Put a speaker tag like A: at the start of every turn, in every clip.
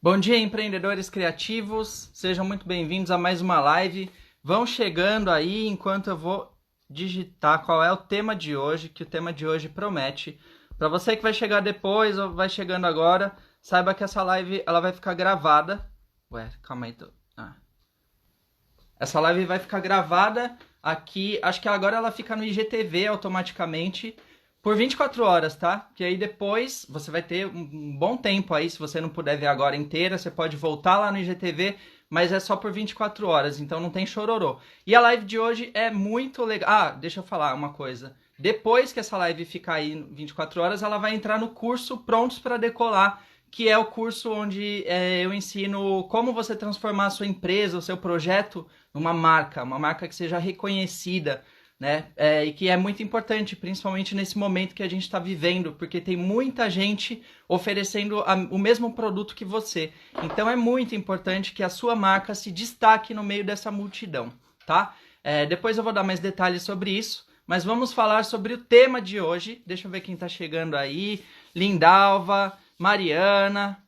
A: Bom dia, empreendedores criativos. Sejam muito bem-vindos a mais uma live. Vão chegando aí enquanto eu vou digitar qual é o tema de hoje, que o tema de hoje promete. Para você que vai chegar depois ou vai chegando agora, saiba que essa live ela vai ficar gravada. Ué, calma aí. Essa live vai ficar gravada aqui. Acho que agora ela fica no IGTV automaticamente por 24 horas, tá? Que aí depois você vai ter um bom tempo aí. Se você não puder ver agora inteira, você pode voltar lá no IGTV, mas é só por 24 horas, então não tem chororô. E a live de hoje é muito legal. Ah, deixa eu falar uma coisa. Depois que essa live ficar aí 24 horas, ela vai entrar no curso Prontos para Decolar, que é o curso onde eu ensino como você transformar a sua empresa, o seu projeto, numa marca que seja reconhecida, né? E que é muito importante, principalmente nesse momento que a gente está vivendo, porque tem muita gente oferecendo o mesmo produto que você. Então é muito importante que a sua marca se destaque no meio dessa multidão, tá? Depois eu vou dar mais detalhes sobre isso, mas vamos falar sobre o tema de hoje. Deixa eu ver quem está chegando aí. Lindalva, Mariana,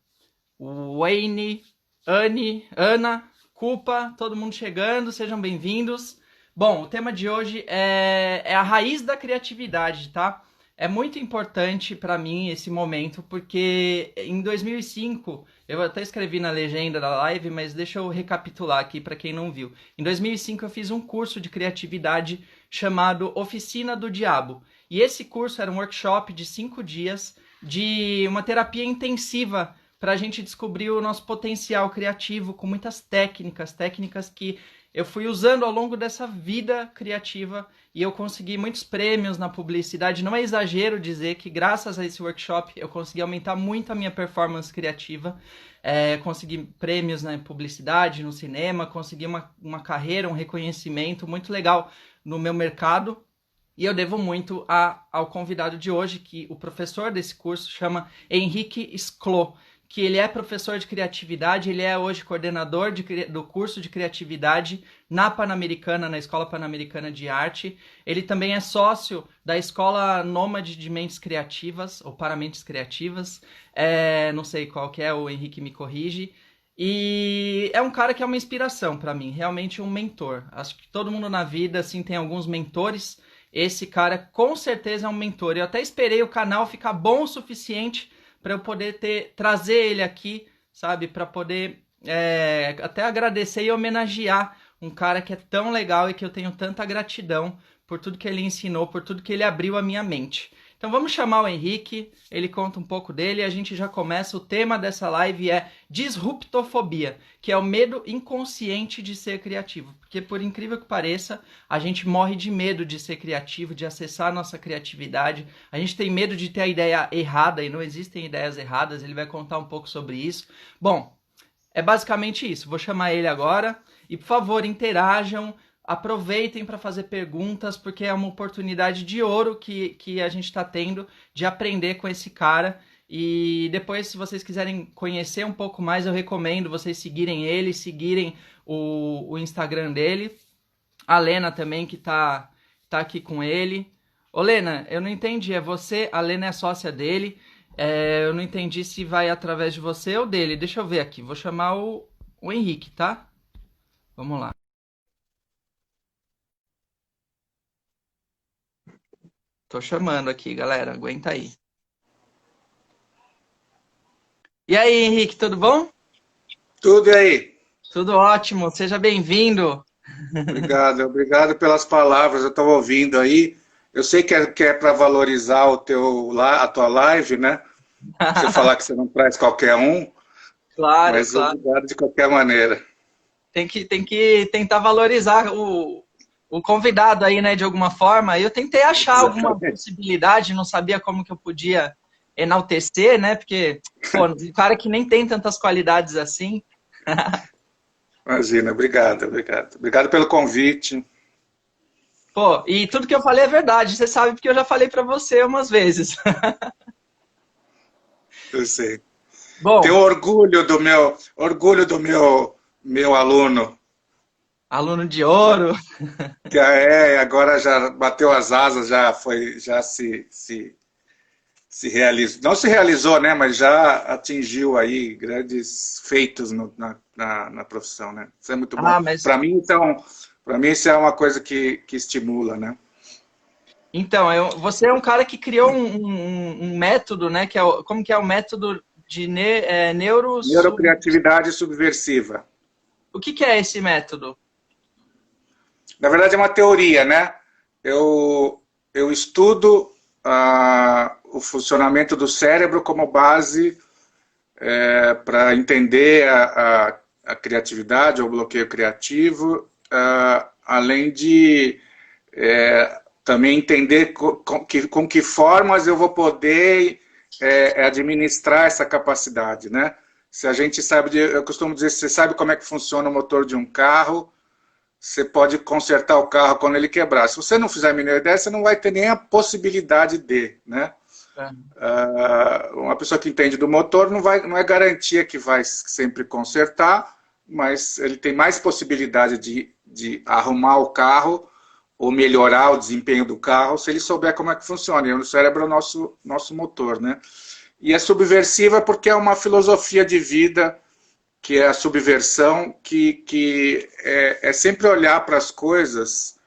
A: Wayne, Anne, Ana, Culpa, todo mundo chegando, sejam bem-vindos. Bom, o tema de hoje é a raiz da criatividade, tá? É muito importante para mim esse momento, porque em 2005, eu até escrevi na legenda da live, mas deixa eu recapitular aqui para quem não viu. Em 2005 eu fiz um curso de criatividade chamado Oficina do Diabo. E esse curso era um workshop de 5 dias de uma terapia intensiva para a gente descobrir o nosso potencial criativo com muitas técnicas que eu fui usando ao longo dessa vida criativa e eu consegui muitos prêmios na publicidade. Não é exagero dizer que graças a esse workshop eu consegui aumentar muito a minha performance criativa. Consegui prêmios na publicidade, no cinema, consegui uma carreira, um reconhecimento muito legal no meu mercado. E eu devo muito ao convidado de hoje, que o professor desse curso chama Henrique Sclo, que ele é professor de criatividade, ele é hoje coordenador do curso de criatividade na Pan-Americana, na Escola Pan-Americana de Arte. Ele também é sócio da Escola Nômade de Mentes Criativas, ou para Mentes Criativas. Não sei qual que é, o Henrique me corrige. E é um cara que é uma inspiração para mim, realmente um mentor. Acho que todo mundo na vida assim, tem alguns mentores. Esse cara com certeza é um mentor. Eu até esperei o canal ficar bom o suficiente para eu poder trazer ele aqui, sabe? Para poder até agradecer e homenagear um cara que é tão legal e que eu tenho tanta gratidão por tudo que ele ensinou, por tudo que ele abriu a minha mente. Então vamos chamar o Henrique, ele conta um pouco dele e a gente já começa. O tema dessa live é disruptofobia, que é o medo inconsciente de ser criativo. Porque por incrível que pareça, a gente morre de medo de ser criativo, de acessar a nossa criatividade. A gente tem medo de ter a ideia errada e não existem ideias erradas, ele vai contar um pouco sobre isso. Bom, é basicamente isso. Vou chamar ele agora e, por favor, interajam. Aproveitem para fazer perguntas, porque é uma oportunidade de ouro que a gente está tendo de aprender com esse cara. E depois, se vocês quiserem conhecer um pouco mais, eu recomendo vocês seguirem ele, seguirem o Instagram dele. A Lena também, que tá aqui com ele. Ô Lena, eu não entendi, é você? A Lena é sócia dele. Eu não entendi se vai através de você ou dele. Deixa eu ver aqui, vou chamar o Henrique, tá? Vamos lá. Tô chamando aqui, galera. Aguenta aí. E aí, Henrique, tudo bom?
B: Tudo aí.
A: Tudo ótimo. Seja bem-vindo.
B: Obrigado pelas palavras. Eu estava ouvindo aí. Eu sei que é para valorizar a tua live, né? Você falar que você não traz qualquer um,
A: Claro,
B: mas
A: claro.
B: obrigado de qualquer maneira.
A: Tem que tentar valorizar o convidado aí, né, de alguma forma. Eu tentei achar alguma
B: Exatamente.
A: possibilidade, não sabia como que eu podia enaltecer, né? Porque, pô, um cara que nem tem tantas qualidades assim.
B: Imagina, obrigado. Obrigado pelo convite.
A: Pô, e tudo que eu falei é verdade. Você sabe porque eu já falei pra você umas vezes.
B: Eu sei. Tenho
A: Bom,
B: orgulho do meu aluno,
A: aluno de ouro.
B: agora já bateu as asas, já se realizou, não se realizou, né, mas já atingiu aí grandes feitos na profissão, né? Isso é muito bom.
A: Ah, mas
B: Para mim, então, para mim isso é uma coisa que estimula, né?
A: então, você é um cara que criou um método, né? Como que é o método de
B: Neurocriatividade subversiva.
A: O que é esse método?
B: Na verdade, é uma teoria, né? Eu estudo o funcionamento do cérebro como base para entender a criatividade, ou o bloqueio criativo, além de também entender com que formas eu vou poder administrar essa capacidade, né? Se a gente sabe, eu costumo dizer, se você sabe como é que funciona o motor de um carro, você pode consertar o carro quando ele quebrar. Se você não fizer a mínima ideia, você não vai ter nem a possibilidade de, né? Uma pessoa que entende do motor não é garantia que vai sempre consertar, mas ele tem mais possibilidade de arrumar o carro ou melhorar o desempenho do carro se ele souber como é que funciona. E o cérebro é o nosso motor, né? E é subversiva porque é uma filosofia de vida, que é a subversão, que é sempre olhar para as coisas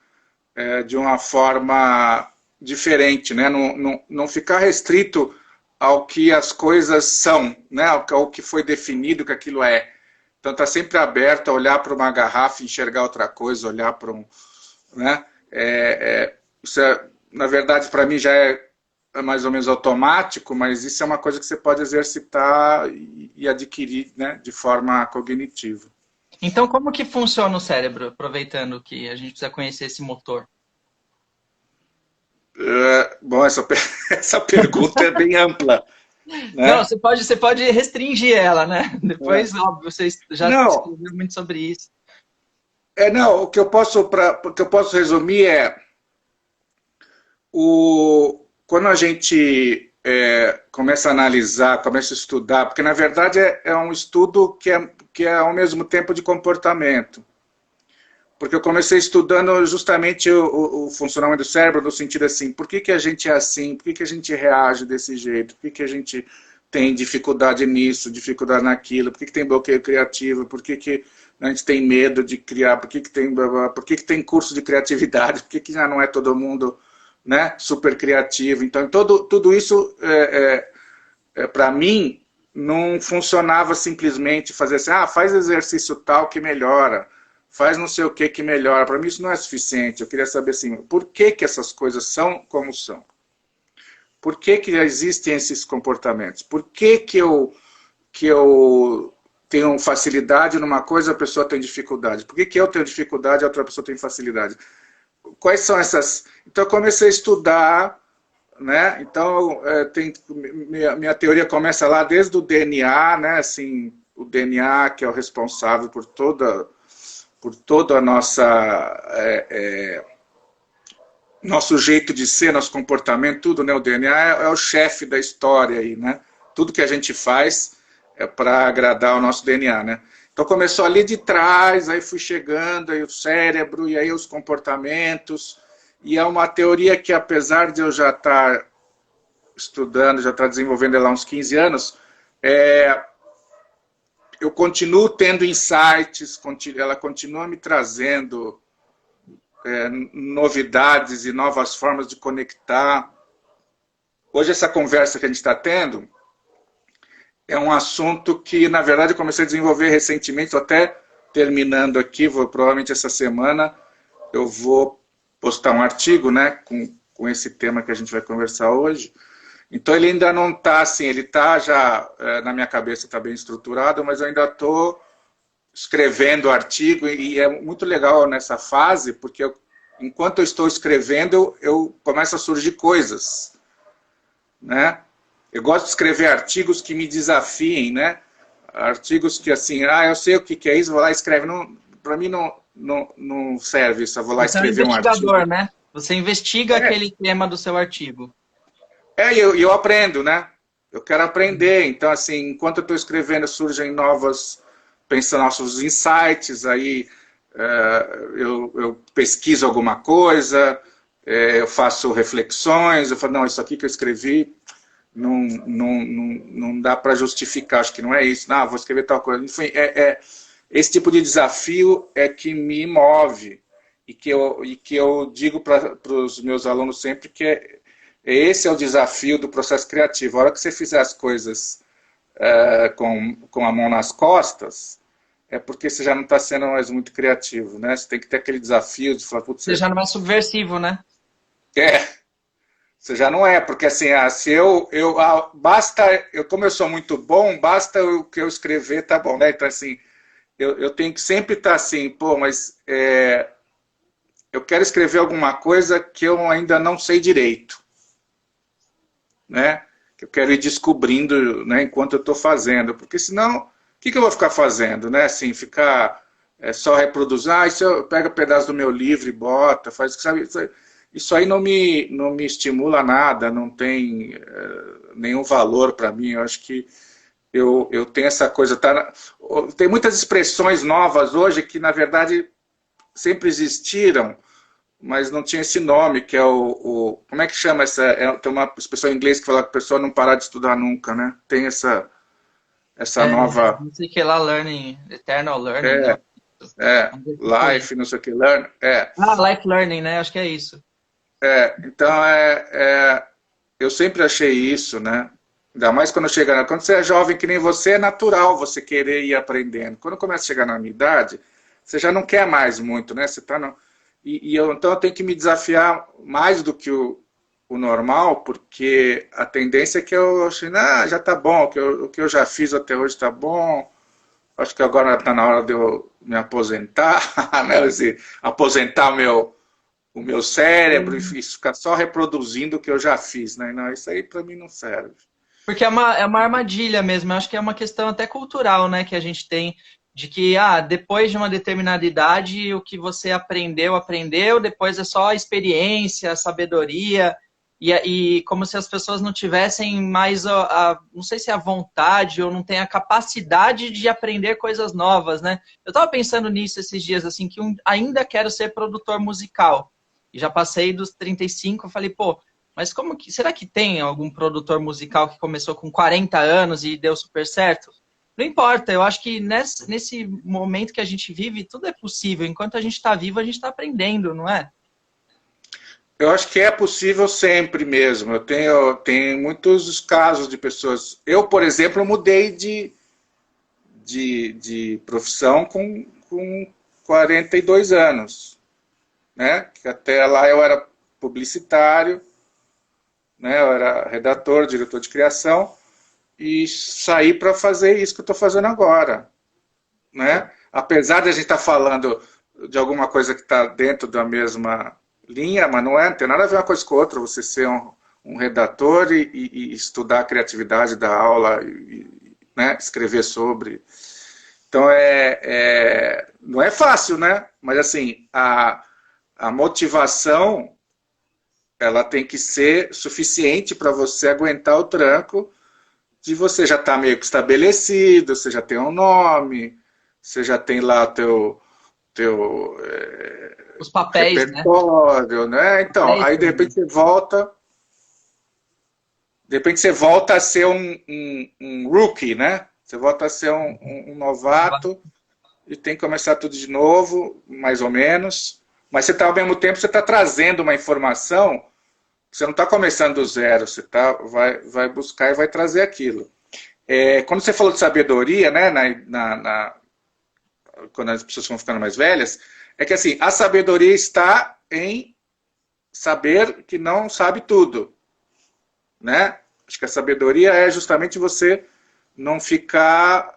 B: de uma forma diferente, né? Não ficar restrito ao que as coisas são, né? Ao que foi definido que aquilo é. Então está sempre aberto a olhar para uma garrafa, enxergar outra coisa, olhar para um... Né? Isso na verdade, para mim já é mais ou menos automático, mas isso é uma coisa que você pode exercitar e adquirir, né, de forma cognitiva.
A: Então, como que funciona o cérebro, aproveitando que a gente precisa conhecer esse motor?
B: Bom, essa pergunta é bem ampla. Né?
A: Não, você pode restringir ela, né? Depois, óbvio, você já escreveu muito sobre isso.
B: Não, o que eu posso resumir quando a gente começa a analisar, começa a estudar, porque na verdade é um estudo que é ao mesmo tempo de comportamento. Porque eu comecei estudando justamente o funcionamento do cérebro no sentido assim, por que a gente é assim, por que a gente reage desse jeito, por que a gente tem dificuldade nisso, dificuldade naquilo, por que tem bloqueio criativo, por que a gente tem medo de criar, por que tem curso de criatividade, por que já não é todo mundo, né, super criativo. Então, tudo isso, para mim, não funcionava simplesmente fazer assim, faz exercício tal que melhora, faz não sei o que melhora. Para mim isso não é suficiente. Eu queria saber assim, por que essas coisas são como são? Por que existem esses comportamentos? Por que eu tenho facilidade numa coisa e a pessoa tem dificuldade? Por que eu tenho dificuldade e a outra pessoa tem facilidade? Quais são essas... Então eu comecei a estudar, né? Então minha teoria começa lá desde o DNA, né? Assim, o DNA que é o responsável por toda a nosso jeito de ser, nosso comportamento, tudo, né? O DNA é o chefe da história aí, né? Tudo que a gente faz é para agradar o nosso DNA, né? Então começou ali de trás, aí fui chegando, aí o cérebro, e aí os comportamentos, e é uma teoria que, apesar de eu já estar estudando, já estar desenvolvendo ela há uns 15 anos, eu continuo tendo insights, ela continua me trazendo novidades e novas formas de conectar. Hoje essa conversa que a gente está tendo é um assunto que, na verdade, eu comecei a desenvolver recentemente, estou até terminando aqui, provavelmente essa semana, eu vou postar um artigo, né, com esse tema que a gente vai conversar hoje. Então ele ainda não está assim, ele está já, na minha cabeça está bem estruturado, mas eu ainda estou escrevendo o artigo e é muito legal nessa fase, porque enquanto eu estou escrevendo, eu começo a surgir coisas, né? Eu gosto de escrever artigos que me desafiem, né? Artigos que assim, eu sei o que é isso, vou lá e escreve. Para mim não serve isso, eu vou lá escrever um artigo. Você é um investigador,
A: né? Você investiga aquele tema do seu artigo.
B: Eu aprendo, né? Eu quero aprender. Então, assim, enquanto eu estou escrevendo, surgem novos insights, aí eu pesquiso alguma coisa, eu faço reflexões, eu falo, não, isso aqui que eu escrevi não dá para justificar, acho que não é isso. Não, vou escrever tal coisa. Enfim, esse tipo de desafio é que me move e que eu digo para os meus alunos sempre que esse é o desafio do processo criativo. A hora que você fizer as coisas com a mão nas costas, é porque você já não está sendo mais muito criativo, né? Você tem que ter aquele desafio de falar, putz,
A: Você já não é subversivo, né?
B: Você já não é, porque assim, se como eu sou muito bom, basta o que eu escrever, tá bom, né? Então assim, eu tenho que sempre estar assim, pô, mas eu quero escrever alguma coisa que eu ainda não sei direito, né? Que eu quero ir descobrindo, né, enquanto eu estou fazendo, porque senão, o que eu vou ficar fazendo, né? Assim, ficar só reproduzir, isso eu pego um pedaço do meu livro e bota, faz, sabe? Isso aí não me estimula nada, não tem nenhum valor para mim. Eu acho que eu tenho essa coisa. Tem muitas expressões novas hoje que, na verdade, sempre existiram, mas não tinha esse nome, que é como é que chama essa... tem uma expressão em inglês que fala que a pessoa não parar de estudar nunca, né? Tem essa nova...
A: Não sei o que lá, learning, eternal learning,
B: É,
A: não.
B: life, não sei o que, learn.
A: Life learning, né? Acho que é isso.
B: Então, eu sempre achei isso, né? Ainda mais quando quando você é jovem que nem você, é natural você querer ir aprendendo. Quando começa a chegar na minha idade, você já não quer mais muito, né? Você tá no... então eu tenho que me desafiar mais do que o normal, porque a tendência é que eu acho, já tá bom, o que eu já fiz até hoje tá bom, acho que agora está na hora de eu me aposentar, né? Aposentar o meu cérebro e ficar só reproduzindo o que eu já fiz, né? Não, isso aí para mim não serve.
A: Porque é uma armadilha mesmo. Eu acho que é uma questão até cultural, né? Que a gente tem de que, depois de uma determinada idade, o que você aprendeu, depois é só a experiência, a sabedoria, e como se as pessoas não tivessem mais, não sei se é a vontade ou não tem a capacidade de aprender coisas novas, né? Eu estava pensando nisso esses dias, assim, que ainda quero ser produtor musical. E já passei dos 35, eu falei, pô, mas será que tem algum produtor musical que começou com 40 anos e deu super certo? Não importa, eu acho que nesse momento que a gente vive, tudo é possível. Enquanto a gente está vivo, a gente está aprendendo, não é?
B: Eu acho que é possível sempre mesmo. Eu tenho muitos casos de pessoas... Eu, por exemplo, mudei de profissão com 42 anos. Né? Que até lá eu era publicitário, né? Eu era redator, diretor de criação, e saí para fazer isso que eu estou fazendo agora. Né? Apesar de a gente estar falando de alguma coisa que está dentro da mesma linha, mas não tem nada a ver uma coisa com a outra, você ser um redator e estudar a criatividade da aula, né? Escrever sobre. Então, não é fácil, né? Mas assim, a motivação ela tem que ser suficiente para você aguentar o tranco de você já estar meio que estabelecido, você já tem um nome, você já tem lá
A: os papéis,
B: repertório, né? Então, aí de repente você volta a ser um rookie, né? Você volta a ser um novato e tem que começar tudo de novo, mais ou menos. Mas você ao mesmo tempo você está trazendo uma informação, você não está começando do zero, você vai buscar e vai trazer aquilo. Quando você falou de sabedoria, né, quando as pessoas vão ficando mais velhas, é que assim, a sabedoria está em saber que não sabe tudo. Né? Acho que a sabedoria é justamente você não ficar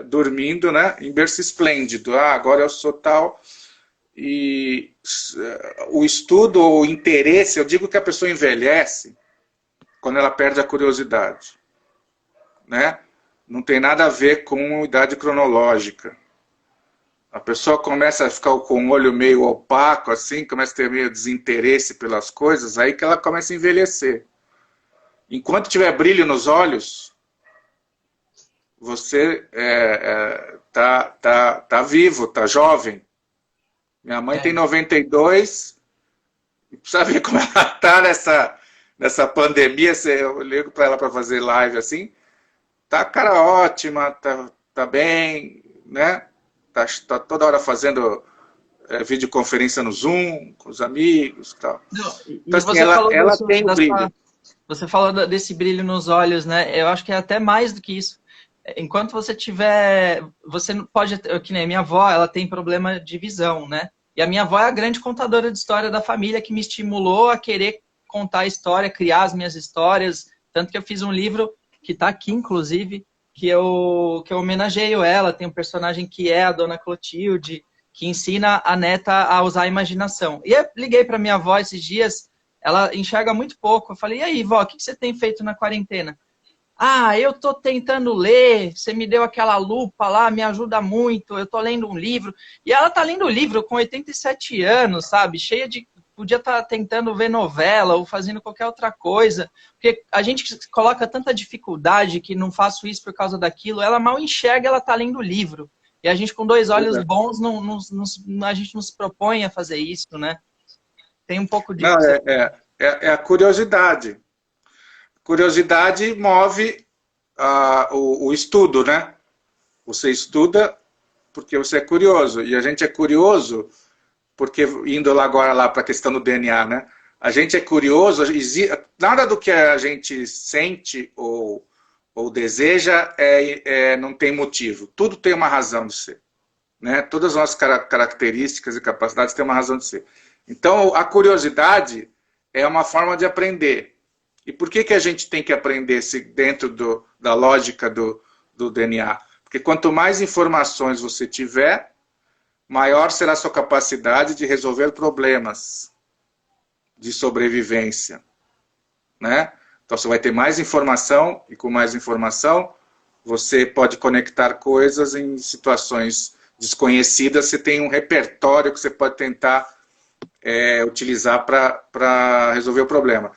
B: dormindo, né, em berço esplêndido. Agora eu sou tal. E o estudo ou o interesse, eu digo que a pessoa envelhece quando ela perde a curiosidade. Né? Não tem nada a ver com idade cronológica. A pessoa começa a ficar com o olho meio opaco, assim, começa a ter meio desinteresse pelas coisas, aí que ela começa a envelhecer. Enquanto tiver brilho nos olhos, você tá vivo, tá jovem. Minha mãe tem 92, e precisa ver como ela está nessa pandemia, eu ligo para ela para fazer live assim, tá a cara ótima, tá bem, né? Tá toda hora fazendo videoconferência no Zoom, com os amigos e tal.
A: Não,
B: Então,
A: e
B: assim,
A: você
B: ela,
A: falou
B: ela tem o brilho.
A: você falou desse brilho nos olhos, né? Eu acho que é até mais do que isso. Enquanto você tiver, você não pode, que nem minha avó, ela tem problema de visão, né? E a minha avó é a grande contadora de história da família que me estimulou a querer contar a história, criar as minhas histórias, tanto que eu fiz um livro que está aqui, inclusive, que eu homenageio ela. Tem um personagem que é a Dona Clotilde, que ensina a neta a usar a imaginação. E eu liguei para minha avó esses dias, ela enxerga muito pouco. Eu falei, e aí, vó, o que você tem feito na quarentena? Ah, eu tô tentando ler, você me deu aquela lupa lá, me ajuda muito, eu tô lendo um livro. E ela tá lendo o livro com 87 anos, sabe? Cheia de... Podia estar tentando ver novela ou fazendo qualquer outra coisa. Porque a gente coloca tanta dificuldade que não faço isso por causa daquilo. Ela mal enxerga, ela tá lendo o livro. E a gente com dois olhos bons, a gente não se propõe a fazer isso, né? Tem um pouco disso.
B: Não, é a curiosidade. Curiosidade move o estudo, né? Você estuda porque você é curioso. E a gente é curioso porque, indo lá agora lá para a questão do DNA, né? A gente é curioso, nada do que a gente sente ou deseja não tem motivo. Tudo tem uma razão de ser. Né? Todas as nossas características e capacidades têm uma razão de ser. Então, a curiosidade é uma forma de aprender. E por que a gente tem que aprender dentro da lógica do DNA? Porque quanto mais informações você tiver, maior será a sua capacidade de resolver problemas de sobrevivência. Né? Então você vai ter mais informação, e com mais informação você pode conectar coisas em situações desconhecidas, você tem um repertório que você pode tentar utilizar para resolver o problema.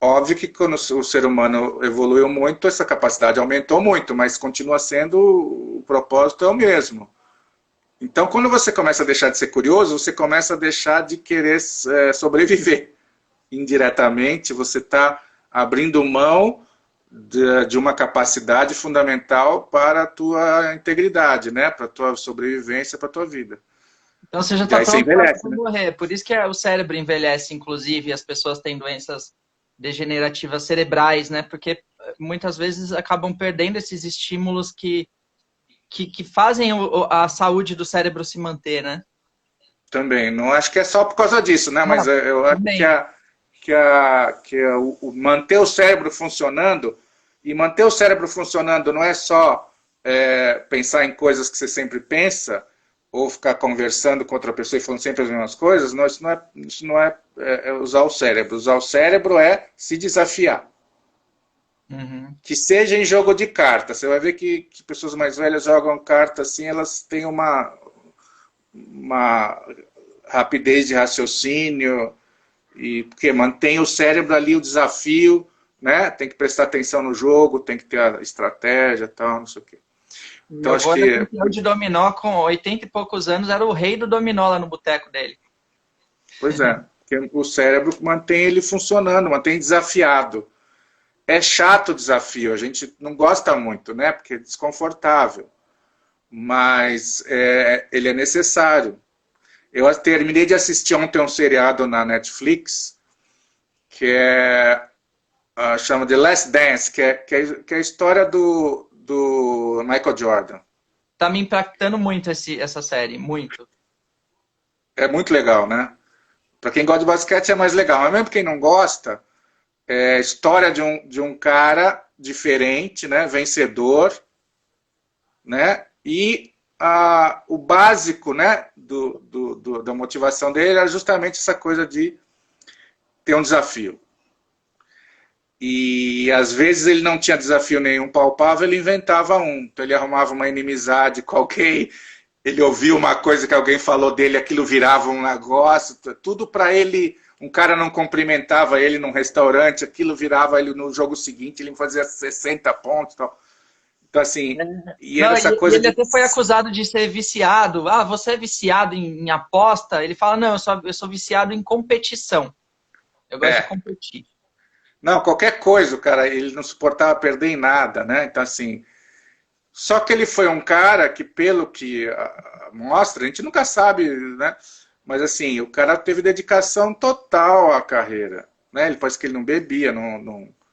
B: Óbvio que quando o ser humano evoluiu muito, essa capacidade aumentou muito, mas continua sendo, o propósito é o mesmo. Então, quando você começa a deixar de ser curioso, você começa a deixar de querer sobreviver. Indiretamente, você está abrindo mão de uma capacidade fundamental para a tua integridade, né? Para a tua sobrevivência, para a tua vida.
A: Então você já
B: E
A: está
B: aí você
A: pronto para
B: envelhece, né?
A: morrer. Por isso que o cérebro envelhece, inclusive, e as pessoas têm doenças degenerativas cerebrais, né? Porque muitas vezes acabam perdendo esses estímulos que fazem a saúde do cérebro se manter, né?
B: Também. Não acho que é só por causa disso, né? Mas
A: Não,
B: eu acho
A: também.
B: que manter o cérebro funcionando, e manter o cérebro funcionando não é só pensar em coisas que você sempre pensa, ou ficar conversando com outra pessoa e falando sempre as mesmas coisas. Não, isso não é usar o cérebro. Usar o cérebro é se desafiar.
A: Uhum.
B: Que seja em jogo de carta. Você vai ver que pessoas mais velhas jogam carta assim, elas têm uma rapidez de raciocínio, porque mantém o cérebro ali, o desafio, né? Tem que prestar atenção no jogo, tem que ter a estratégia, tal, não sei o quê. Então
A: Meu
B: acho
A: avô era
B: que,
A: campeão de dominó com 80 e poucos anos, era o rei do dominó lá no boteco dele.
B: pois é, porque o cérebro mantém ele funcionando, mantém desafiado. É chato o desafio, a gente não gosta muito, né? Porque é desconfortável, mas ele é necessário. Eu terminei de assistir ontem um seriado na Netflix que chama The Last Dance, que é a história do Michael Jordan.
A: Tá me impactando muito essa série, muito.
B: É muito legal, né? Para quem gosta de basquete é mais legal, mas mesmo quem não gosta, é a história de um cara diferente, né? Vencedor, né? E o básico, né? Da motivação dele era justamente essa coisa de ter um desafio. E às vezes ele não tinha desafio nenhum palpável, ele inventava um. Então ele arrumava uma inimizade com alguém, ele ouvia uma coisa que alguém falou dele, aquilo virava um negócio, tudo para ele. Um cara não cumprimentava ele num restaurante, aquilo virava ele no jogo seguinte, ele fazia 60 pontos. Tal. Então, assim, e
A: Não,
B: era essa
A: e
B: coisa
A: ele
B: de.
A: até foi acusado de ser viciado. Ah, você é viciado em aposta? Ele fala, não, eu sou viciado em competição. Eu gosto de
B: É,
A: competir.
B: Não, qualquer coisa, o cara, ele não suportava perder em nada, né? Então, assim, só que ele foi um cara que, pelo que mostra, a gente nunca sabe, né? Mas, assim, o cara teve dedicação total à carreira, né? Ele parece que ele não bebia,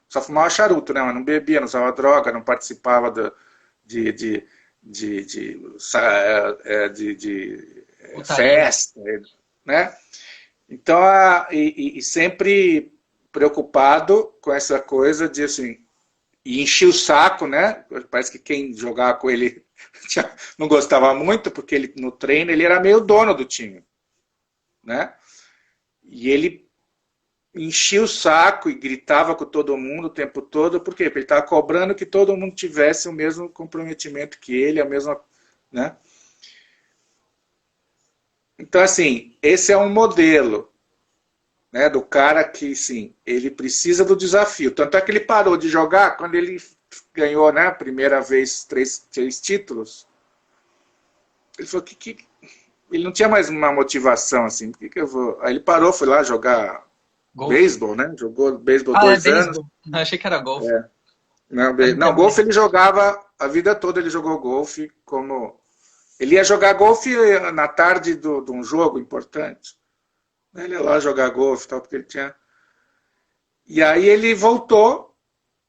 B: só fumava charuto, né? Mas não bebia, não usava droga, não participava de, de, de
A: Putaria.
B: festa, né? Então, e sempre preocupado com essa coisa de, assim, e enchia o saco, né? Parece que quem jogava com ele não gostava muito, porque ele, no treino ele era meio dono do time, né? E ele enchia o saco e gritava com todo mundo o tempo todo, por quê? Porque ele estava cobrando que todo mundo tivesse o mesmo comprometimento que ele, a mesma, né? Então, assim, esse é um modelo, né, do cara que, sim, ele precisa do desafio. Tanto é que ele parou de jogar quando ele ganhou, né, a primeira vez três títulos. Ele falou que ele não tinha mais uma motivação, assim, que eu vou... Aí ele parou, foi lá jogar
A: Golfe.
B: beisebol, né, jogou beisebol
A: Ah, é
B: 2 anos.
A: beisebol. Não, achei que era golfe.
B: Não,
A: Mas
B: não,
A: também.
B: golfe ele jogava, a vida toda ele jogou golfe, como... Ele ia jogar golfe na tarde de um jogo importante. Ele ia lá jogar golfe, tal, porque ele tinha... E aí ele voltou,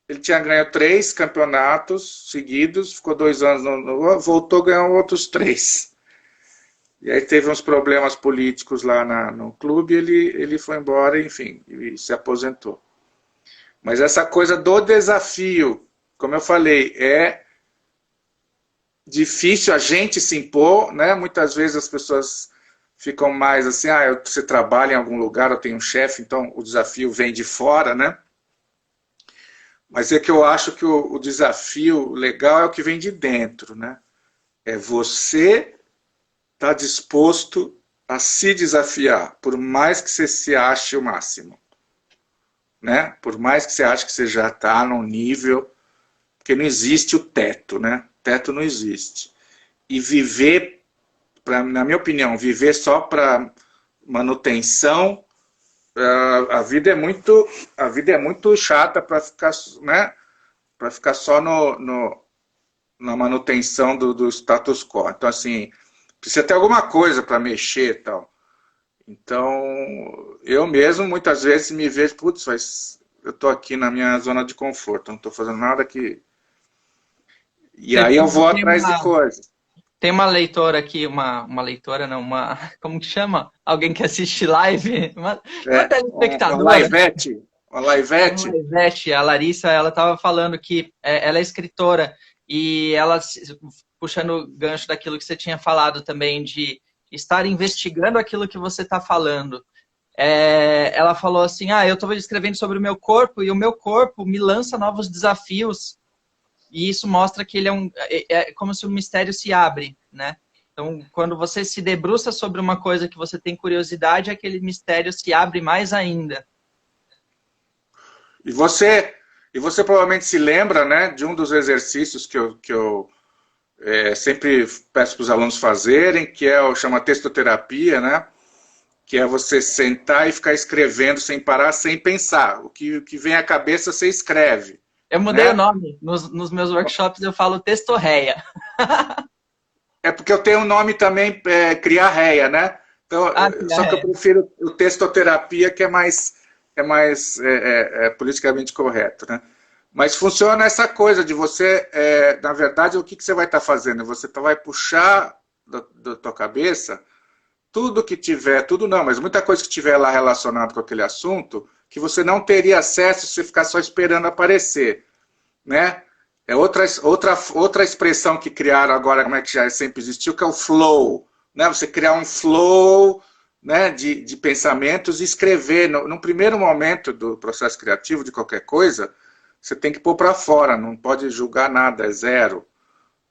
B: ele tinha ganho 3 campeonatos seguidos, ficou 2 anos, voltou a ganhar outros 3. E aí teve uns problemas políticos lá no clube, ele foi embora, enfim, e se aposentou. Mas essa coisa do desafio, como eu falei, é difícil a gente se impor, né? Muitas vezes as pessoas ficam mais assim, você trabalha em algum lugar, eu tenho um chefe, então o desafio vem de fora, né? Mas é que eu acho que o desafio legal é o que vem de dentro, né? É você estar disposto a se desafiar, por mais que você se ache o máximo, né? Por mais que você ache que você já está num nível, porque não existe o teto, né? Teto não existe. E viver, na minha opinião, viver só para manutenção, a vida é muito chata para ficar, né? Para ficar só na manutenção do status quo. Então, assim, precisa ter alguma coisa para mexer e tal. Então, eu mesmo muitas vezes me vejo, putz, mas eu estou aqui na minha zona de conforto, não estou fazendo nada que... E
A: Você
B: aí eu vou
A: tem
B: atrás de
A: uma,
B: coisas.
A: tem uma leitora aqui, uma leitora, não, uma. Como que chama? Alguém que assiste live? Uma
B: Uma
A: telespectadora.
B: Laivete, uma
A: Uma
B: Laivete,
A: Ivete, a Larissa, ela estava falando que ela é escritora e ela, puxando o gancho daquilo que você tinha falado também, de estar investigando aquilo que você está falando. Ela falou assim, eu estou escrevendo sobre o meu corpo e o meu corpo me lança novos desafios e isso mostra que ele é como se o mistério se abre, né? Então, quando você se debruça sobre uma coisa que você tem curiosidade, aquele mistério se abre mais ainda.
B: e você provavelmente se lembra, né, de um dos exercícios que eu sempre peço para os alunos fazerem, que é o chama textoterapia, né? Que é você sentar e ficar escrevendo sem parar, sem pensar. O que vem à cabeça você escreve,
A: Eu mudei o
B: né?
A: nome. Nos meus workshops eu falo textorreia.
B: É porque eu tenho um nome também, criar réia, né? Então,
A: Ah,
B: só que eu
A: criarreia.
B: prefiro o textoterapia, que é mais politicamente correto, né? Mas funciona essa coisa de você, na verdade, o que você vai estar fazendo? Você vai puxar da tua cabeça tudo que tiver, tudo não, mas muita coisa que tiver lá relacionado com aquele assunto, que você não teria acesso se você ficar só esperando aparecer, né? É outra expressão que criaram agora, como é que já sempre existiu, que é o flow, né? Você criar um flow, né, de pensamentos e escrever. No primeiro momento do processo criativo de qualquer coisa, você tem que pôr para fora, não pode julgar nada, é zero.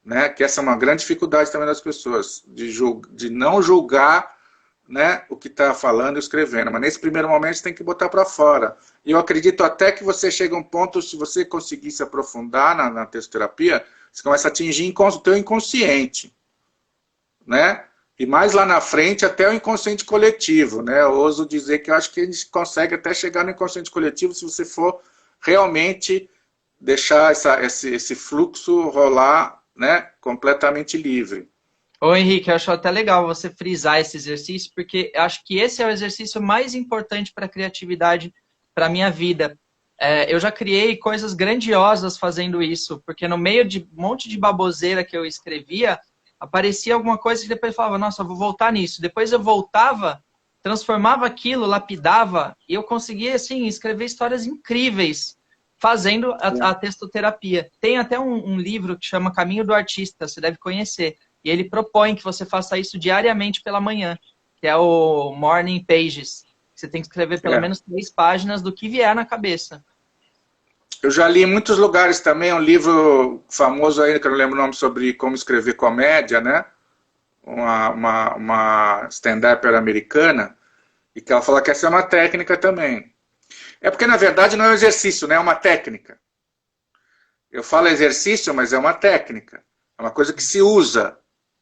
B: Né? Que essa é uma grande dificuldade também das pessoas, de não julgar, né, o que está falando e escrevendo. Mas nesse primeiro momento você tem que botar para fora. E eu acredito até que você chega a um ponto, se você conseguir se aprofundar na textoterapia, você começa a atingir o teu inconsciente. Né? E mais lá na frente, até o inconsciente coletivo. Né? Eu ouso dizer que eu acho que a gente consegue até chegar no inconsciente coletivo se você for realmente deixar esse fluxo rolar, né, completamente livre.
A: Ô Henrique, eu acho até legal você frisar esse exercício, porque eu acho que esse é o exercício mais importante para a criatividade, para a minha vida. Eu já criei coisas grandiosas fazendo isso, porque no meio de um monte de baboseira que eu escrevia, aparecia alguma coisa que depois eu falava, nossa, eu vou voltar nisso. Depois eu voltava, transformava aquilo, lapidava, e eu conseguia, assim, escrever histórias incríveis fazendo a textoterapia. Tem até um livro que chama Caminho do Artista, você deve conhecer, e ele propõe que você faça isso diariamente pela manhã, que é o Morning Pages. Você tem que escrever pelo menos 3 páginas do que vier na cabeça.
B: Eu já li em muitos lugares também um livro famoso aí, que eu não lembro o nome, sobre como escrever comédia, né? Uma stand-upper americana, e que ela fala que essa é uma técnica também. É porque, na verdade, não é um exercício, né? É uma técnica. Eu falo exercício, mas é uma técnica. É uma coisa que se usa,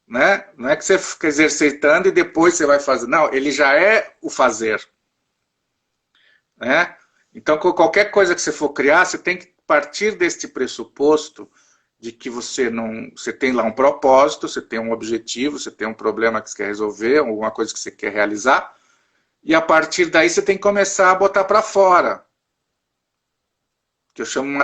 B: né? Não é que você fica exercitando e depois você vai fazer. Não, ele já é o fazer. Né? Então, qualquer coisa que você for criar, você tem que partir deste pressuposto de que você tem lá um propósito, você tem um objetivo, você tem um problema que você quer resolver, alguma coisa que você quer realizar, e a partir daí você tem que começar a botar para fora, que eu chamo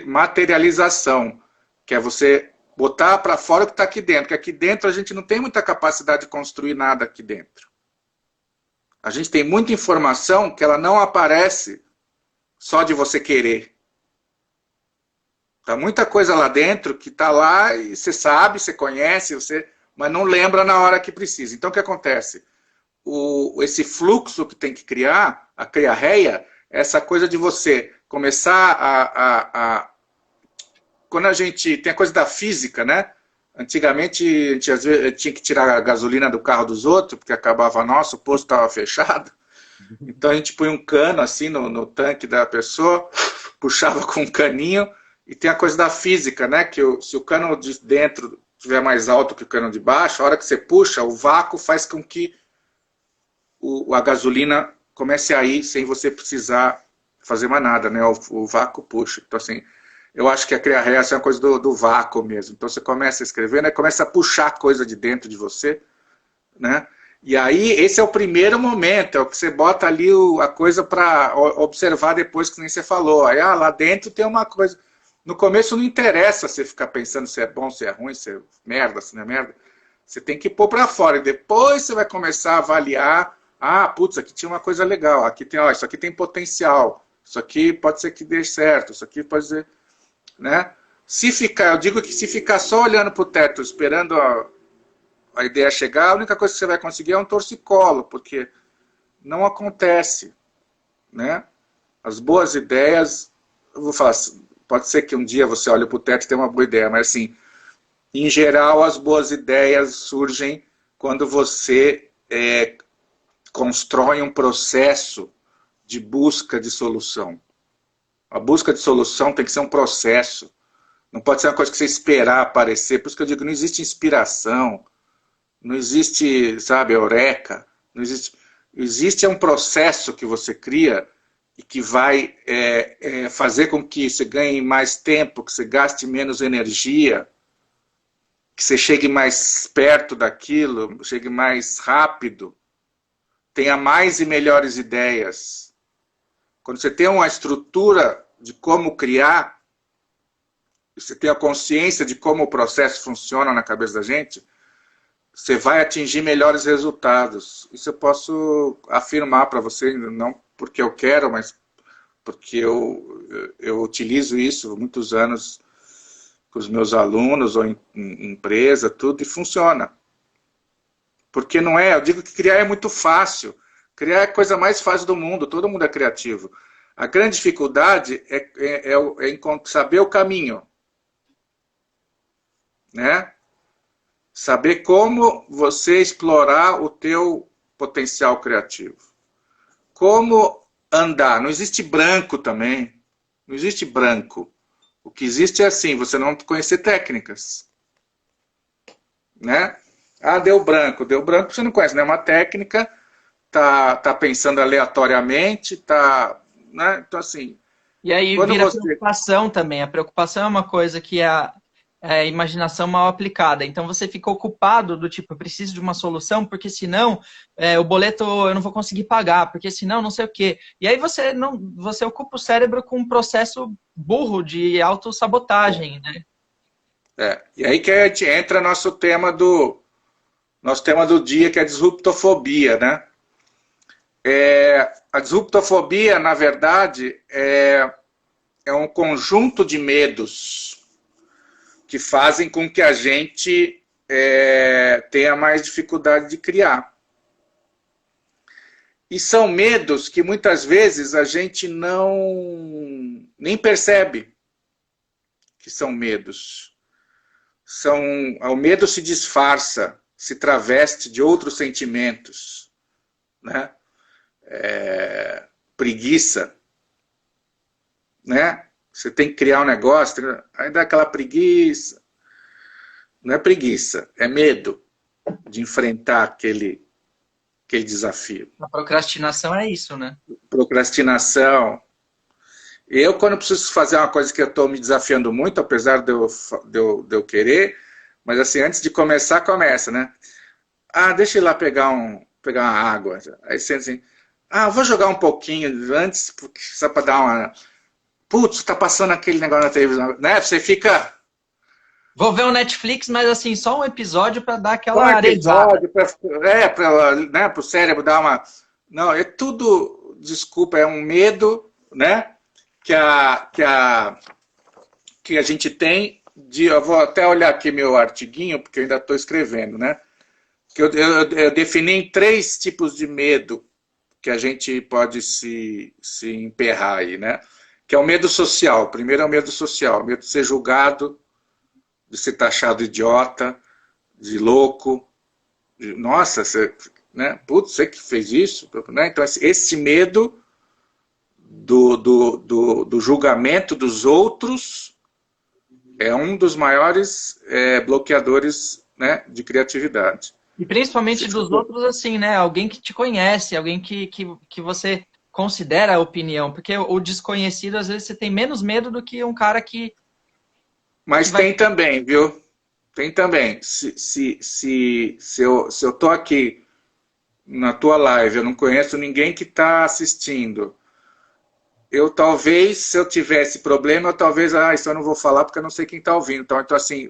B: materialização, que é você botar para fora o que está aqui dentro, porque aqui dentro a gente não tem muita capacidade de construir nada aqui dentro. A gente tem muita informação que ela não aparece só de você querer. Tá muita coisa lá dentro que está lá e você sabe, você conhece, mas não lembra na hora que precisa. Então o que acontece? Esse fluxo que tem que criar, a criarreia, é essa coisa de você começar quando a gente tem a coisa da física, né? Antigamente a gente às vezes tinha que tirar a gasolina do carro dos outros, porque acabava a nossa, o posto estava fechado. Então a gente põe um cano assim no tanque da pessoa, puxava com um caninho, e tem a coisa da física, né? Que se o cano de dentro estiver mais alto que o cano de baixo, a hora que você puxa, o vácuo faz com que a gasolina comece a ir sem você precisar fazer mais nada, né? O vácuo puxa. Então assim, eu acho que a criarreia é uma coisa do vácuo mesmo. Então você começa a escrever, né? Começa a puxar coisa de dentro de você, né? E aí, esse é o primeiro momento, é o que você bota ali a coisa para observar depois, que nem você falou. Aí, lá dentro tem uma coisa. No começo não interessa você ficar pensando se é bom, se é ruim, se é merda, se não é merda. Você tem que pôr para fora. E depois você vai começar a avaliar. Ah, putz, aqui tinha uma coisa legal. Aqui tem, isso aqui tem potencial. Isso aqui pode ser que dê certo. Isso aqui pode ser. Né? Eu digo que se ficar só olhando para o teto, esperando a ideia chegar, a única coisa que você vai conseguir é um torcicolo, porque não acontece, né? As boas ideias, eu vou falar, pode ser que um dia você olhe para o teto e tenha uma boa ideia, mas assim, em geral as boas ideias surgem quando você constrói um processo de busca de solução. A busca de solução tem que ser um processo, não pode ser uma coisa que você esperar aparecer, por isso que eu digo, não existe inspiração, não existe, sabe, eureka. Não existe. Existe um processo que você cria e que vai fazer com que você ganhe mais tempo, que você gaste menos energia, que você chegue mais perto daquilo, chegue mais rápido, tenha mais e melhores ideias. Quando você tem uma estrutura de como criar, você tem a consciência de como o processo funciona na cabeça da gente, você vai atingir melhores resultados. Isso eu posso afirmar para você, não porque eu quero, mas porque eu utilizo isso há muitos anos com os meus alunos ou em empresa, tudo, e funciona. Porque não é, eu digo que criar é muito fácil. Criar é a coisa mais fácil do mundo, todo mundo é criativo. A grande dificuldade é saber o caminho. Né? Saber como você explorar o teu potencial criativo. Como andar. Não existe branco também. Não existe branco. O que existe é assim, você não conhecer técnicas. Né? Ah, deu branco. Deu branco, você não conhece, não é uma técnica, tá pensando aleatoriamente, né? Então assim,
A: E aí
B: Quando
A: vira
B: você...
A: preocupação também. A preocupação é uma coisa que é a imaginação mal aplicada. Então você fica ocupado do tipo, eu preciso de uma solução, porque senão o boleto eu não vou conseguir pagar, porque senão não sei o quê. E aí você ocupa o cérebro com um processo burro de autossabotagem, né?
B: E aí que a gente entra nosso tema do dia, que é a disruptofobia, né? A disruptofobia, na verdade, é um conjunto de medos que fazem com que a gente tenha mais dificuldade de criar. E são medos que muitas vezes a gente nem percebe que são medos. O medo se disfarça, se traveste de outros sentimentos, né? Preguiça, né? Você tem que criar um negócio, aí dá aquela preguiça. Não é preguiça, é medo de enfrentar aquele desafio.
A: A procrastinação é isso, né?
B: Procrastinação. Eu, quando preciso fazer uma coisa que eu estou me desafiando muito, apesar de eu querer, mas assim, antes de começar, começa, né? Ah, deixa eu ir lá pegar uma água. Aí você assim, vou jogar um pouquinho antes, só para dar uma... Putz, tá passando aquele negócio na televisão, né? Você fica...
A: Vou ver o Netflix, mas assim, só um episódio para dar aquela
B: Um
A: arejada.
B: episódio, para né, o cérebro dar uma... Não, é tudo, desculpa, é um medo, né? Que a gente tem de... Eu vou até olhar aqui meu artiguinho, porque eu ainda estou escrevendo, né? Que eu defini em 3 tipos de medo que a gente pode se emperrar aí, né? Que é o medo social. Primeiro é o medo social, o medo de ser julgado, de ser taxado idiota, de louco, de, nossa, você, né? Putz, você que fez isso, né? Então esse medo do julgamento dos outros é um dos maiores bloqueadores, né, de criatividade.
A: E principalmente dos outros, assim, né? Alguém que te conhece, alguém que você considera a opinião. Porque o desconhecido, às vezes, você tem menos medo do que um cara que...
B: Mas tem também, viu? Tem também. Se eu tô aqui na tua live, eu não conheço ninguém que está assistindo. Eu talvez, se eu tivesse problema, eu talvez, isso eu não vou falar porque eu não sei quem está ouvindo. Então assim,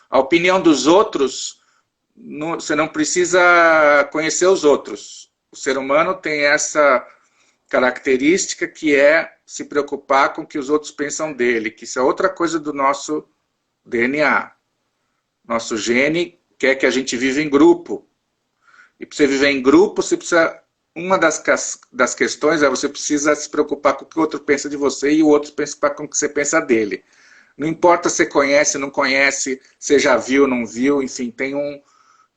B: a opinião dos outros, você não precisa conhecer os outros. O ser humano tem essa característica que é se preocupar com o que os outros pensam dele, que isso é outra coisa do nosso DNA. Nosso gene quer que a gente viva em grupo. E para você viver em grupo, você precisa... Uma das questões é você precisa se preocupar com o que o outro pensa de você e o outro pensa com o que você pensa dele. Não importa se você conhece, não conhece, se já viu, não viu, enfim, tem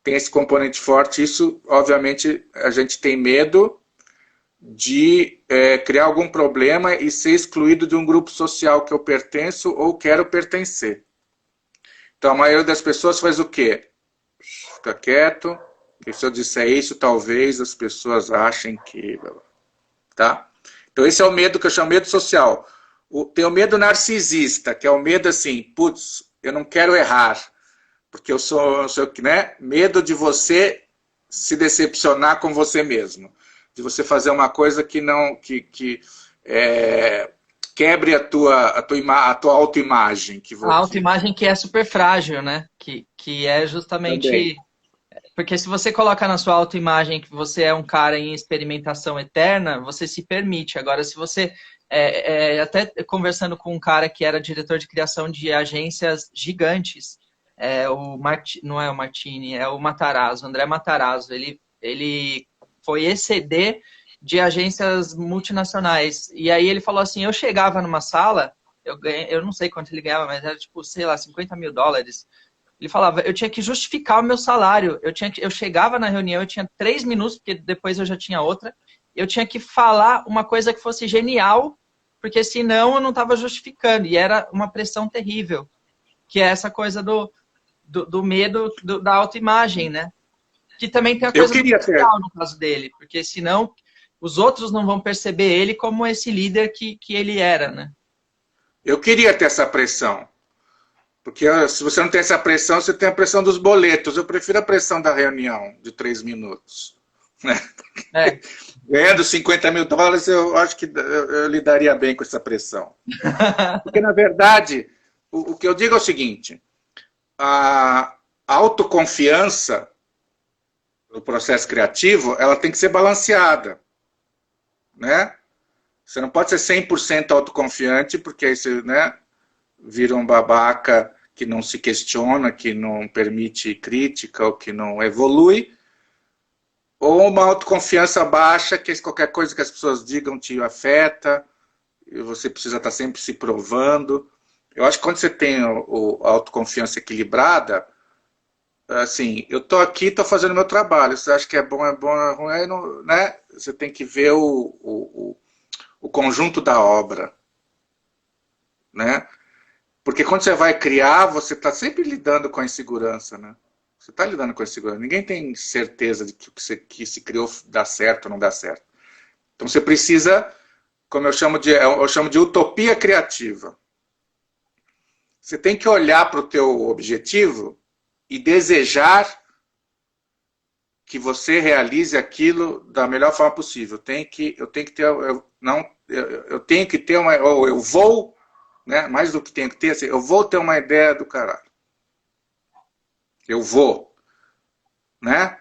B: esse componente forte. Isso, obviamente, a gente tem medo de criar algum problema e ser excluído de um grupo social que eu pertenço ou quero pertencer. Então, a maioria das pessoas faz o quê? Fica quieto, porque se eu disser isso, talvez as pessoas achem que... Tá? Então, esse é o medo que eu chamo de medo social. Tem o medo narcisista, que é o medo assim, putz, eu não quero errar, porque eu sou né? Medo de você se decepcionar com você mesmo. De você fazer uma coisa que não... quebre a tua autoimagem.
A: A autoimagem que é super frágil, né? Que é justamente...
B: Também.
A: Porque se você coloca na sua autoimagem que você é um cara em experimentação eterna, você se permite. Agora, se você... até conversando com um cara que era diretor de criação de agências gigantes, não é o Martini, é o Matarazzo, André Matarazzo. Ele foi ECD de agências multinacionais. E aí ele falou assim, eu chegava numa sala, eu não sei quanto ele ganhava, mas era tipo, sei lá, $50 mil. Ele falava, eu tinha que justificar o meu salário. Eu chegava na reunião, eu tinha 3 minutos, porque depois eu já tinha outra. Eu tinha que falar uma coisa que fosse genial, porque senão eu não estava justificando. E era uma pressão terrível, que é essa coisa do medo da autoimagem, né? Que também tem a coisa social no caso dele, porque senão os outros não vão perceber ele como esse líder que ele era, né?
B: Eu queria ter essa pressão. Porque se você não tem essa pressão, você tem a pressão dos boletos. Eu prefiro a pressão da reunião de 3 minutos. Né?
A: É.
B: Ganhando US$ 50.000, eu acho que eu lidaria bem com essa pressão. Porque, na verdade, o que eu digo é o seguinte, a autoconfiança no processo criativo, ela tem que ser balanceada. Né? Você não pode ser 100% autoconfiante, porque aí você, né, vira um babaca que não se questiona, que não permite crítica, ou que não evolui, ou uma autoconfiança baixa, que qualquer coisa que as pessoas digam te afeta, e você precisa estar sempre se provando. Eu acho que quando você tem a autoconfiança equilibrada, assim, eu estou aqui, estou fazendo meu trabalho, você acha que é bom, é ruim, não, né? Você tem que ver o conjunto da obra, né? Porque quando você vai criar, você está sempre lidando com a insegurança, né? Você está lidando com a insegurança. Ninguém tem certeza de que o que se criou dá certo ou não dá certo. Então você precisa, como eu chamo de utopia criativa. Você tem que olhar para o teu objetivo e desejar que você realize aquilo da melhor forma possível. Eu tenho que ter uma, ou eu vou, né, mais do que tenho que ter, assim, eu vou ter uma ideia do caralho. Eu vou, né?